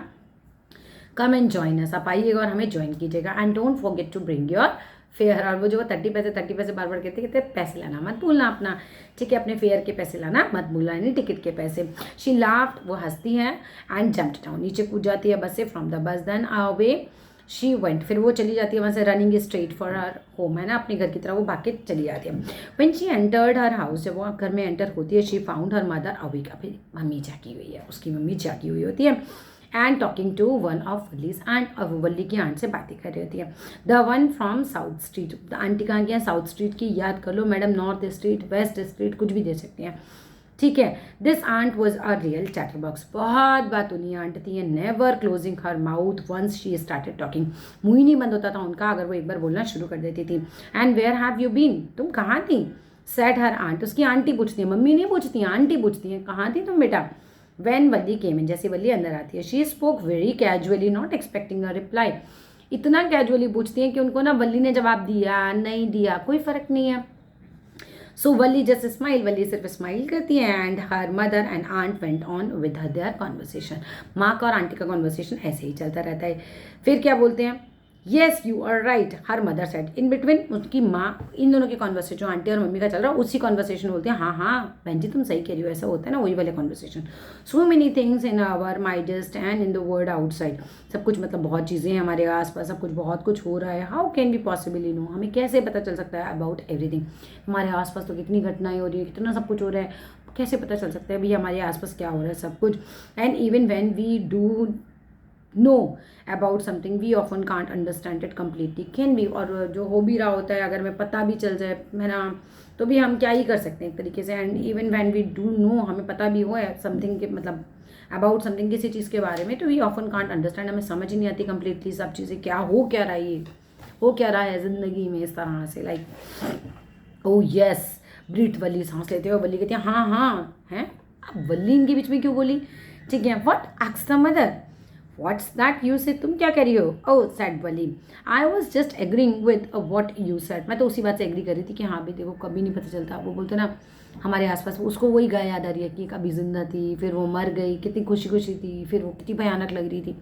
कम एंड जॉइन अस, आप आइएगा और हमें ज्वाइन कीजिएगा। And don't forget to bring your fare, और वो जो 30 पैसे बार बार कहते पैसे लाना मत भूलना अपना, ठीक है, अपने फेयर के पैसे लाना मत भूलना, यानी टिकट के पैसे। शी लाफ्ड, वो हंसती है, एंड जंप्ड डाउन, नीचे कूद जाती है बस से from the bus. Then away she went, फिर वो चली जाती है वहाँ से, running straight for her home, है ना, अपने घर की तरफ वो भाग के चली जाती है। When she entered her house, जब वो घर में एंटर होती है, she found her mother awake, फिर मम्मी जागी हुई है, उसकी मम्मी जागी हुई होती है। And talking to one of Valli's aunt, अब वल्ली की आंट से बातें कर रही होती है। The one from south street, द आंटी कहाँ की है, साउथ स्ट्रीट की, याद कर लो madam, north street, west street, कुछ भी दे सकती हैं, ठीक है। This aunt was a real chatterbox, बहुत बातूनी आंट थी, never closing her mouth once she started talking, मुँह ही नहीं बंद होता था उनका अगर वो एक बार बोलना शुरू कर देती थी। And where have you been, तुम कहाँ थी, सेड हर आंट, उसकी आंटी पूछती है, मम्मी नहीं पूछती, आंटी पूछती है, कहाँ थी तुम बेटा। वैन वल्ली केम इन, जैसे वल्ली अंदर आती है, she spoke very casually not expecting a reply, इतना कैजुअली पूछती है कि उनको ना वल्ली ने जवाब दिया नहीं दिया कोई फर्क नहीं है। सो वल्ली जस्ट स्माइल, वल्ली सिर्फ स्माइल करती है। And her mother and aunt went on with her their conversation, माँ का और आंटी का कॉन्वर्सेशन ऐसे ही चलता रहता है। फिर क्या बोलते हैं, yes you are right her mother said, in between उसकी माँ, इन दोनों के कॉन्वर्सेशन जो आंटी और मम्मी का चल रहा है उसी कॉन्वर्सेशन बोलते हैं, हाँ हाँ बहन जी तुम सही कह रही हो, ऐसा होता है ना, वही वाले conversation. So many things in our minds and in the world outside, सब कुछ मतलब बहुत चीज़ें हैं हमारे आसपास, सब कुछ बहुत कुछ हो रहा है। How can be possibly know, हमें कैसे पता चल सकता है अबाउट एवरीथिंग, हमारे आसपास तो कितनी घटनाएं हो रही है, कितना सब कुछ हो रहा है, कैसे पता चल सकता है भैया हमारे आसपास क्या हो रहा है सब कुछ। And even when we do know about something we often can't understand it completely, can be, और जो हो भी रहा होता है अगर हमें पता भी चल जाए, है ना, तो भी हम क्या ही कर सकते हैं एक तरीके से। And even when we do know, हमें पता भी हो समथिंग के मतलब अबाउट समथिंग, किसी चीज़ के बारे में, तो वी ऑफन कांट अंडरस्टैंड, हमें समझ ही नहीं आती कम्प्लीटली सब चीज़ें, क्या हो क्या रहा है, ये हो क्या रहा है ज़िंदगी में इस तरह से। लाइक ओ यस ब्रीथ, वल्ली सांस लेते हुए वल्ली कहती है, हाँ हाँ हैं, अब वल्ली इनके बीच में क्यों बोली, ठीक है। What asked the mother, what's that you say, तुम क्या कह रही हो, oh said Valli, I was just agreeing with what you said, मैं तो उसी बात से एग्री कर रही थी कि हाँ भी देखो कभी नहीं पता चलता, वो बोलते ना हमारे आसपास, उसको वही गाय याद आ रही है कि कभी जिंदा थी फिर वो मर गई, कितनी खुशी खुशी थी, फिर वो कितनी भयानक लग रही थी,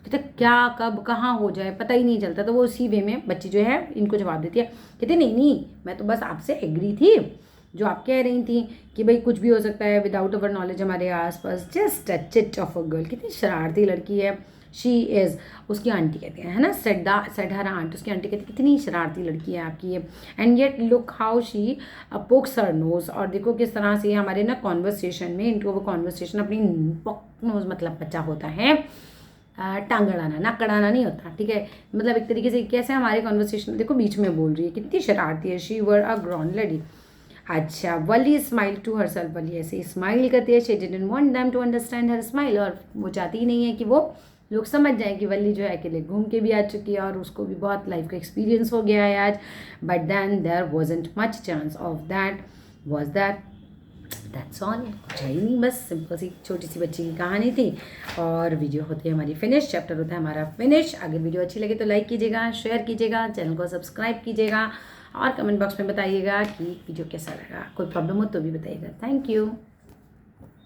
कहते क्या कब कहाँ हो जाए पता ही नहीं चलता। तो वो उसी वे में बच्ची जो है इनको जवाब देती है, कहते नहीं नहीं मैं तो बस आपसे एग्री थी, जो आप कह रही थी कि भाई कुछ भी हो सकता है विदाउट अवर नॉलेज हमारे आसपास, just a chit of a girl, कितनी शरारती लड़की है शी इज़, उसकी आंटी कहते हैं, है ना, सेड हर आंट, उसकी आंटी कहती है कितनी शरारती लड़की है आपकी ये। And yet look how she pox her nose, और देखो किस तरह से हमारे ना कॉन्वर्सेशन में, इनको वो कॉन्वर्सेशन अपनी नोज मतलब बच्चा होता है, टांग अड़ाना, नाक अड़ाना नहीं होता, ठीक है, मतलब एक तरीके से कैसे हमारे कॉन्वर्सेशन देखो बीच में बोल रही है, कितनी शरारती है। She were a grown lady, अच्छा वली स्माइल टू हर सेल्फ, वली ऐसे स्माइल करती है, she didn't want them to understand her smile, और वो चाहती ही नहीं है कि वो लोग समझ जाएं कि वल्ली जो है अकेले घूम के भी आ चुकी है और उसको भी बहुत लाइफ का एक्सपीरियंस हो गया है आज। But then there wasn't much chance of that, was that's all, कुछ है ही नहीं, बस सिंपल सी छोटी सी बच्ची की कहानी थी। और वीडियो होती है हमारी फिनिश, चैप्टर होता है हमारा फिनिश। अगर वीडियो अच्छी लगे तो लाइक कीजिएगा, शेयर कीजिएगा, चैनल को सब्सक्राइब कीजिएगा और कमेंट बॉक्स में बताइएगा कि वीडियो कैसा लगा, कोई प्रॉब्लम हो तो भी बताइएगा। Thank you.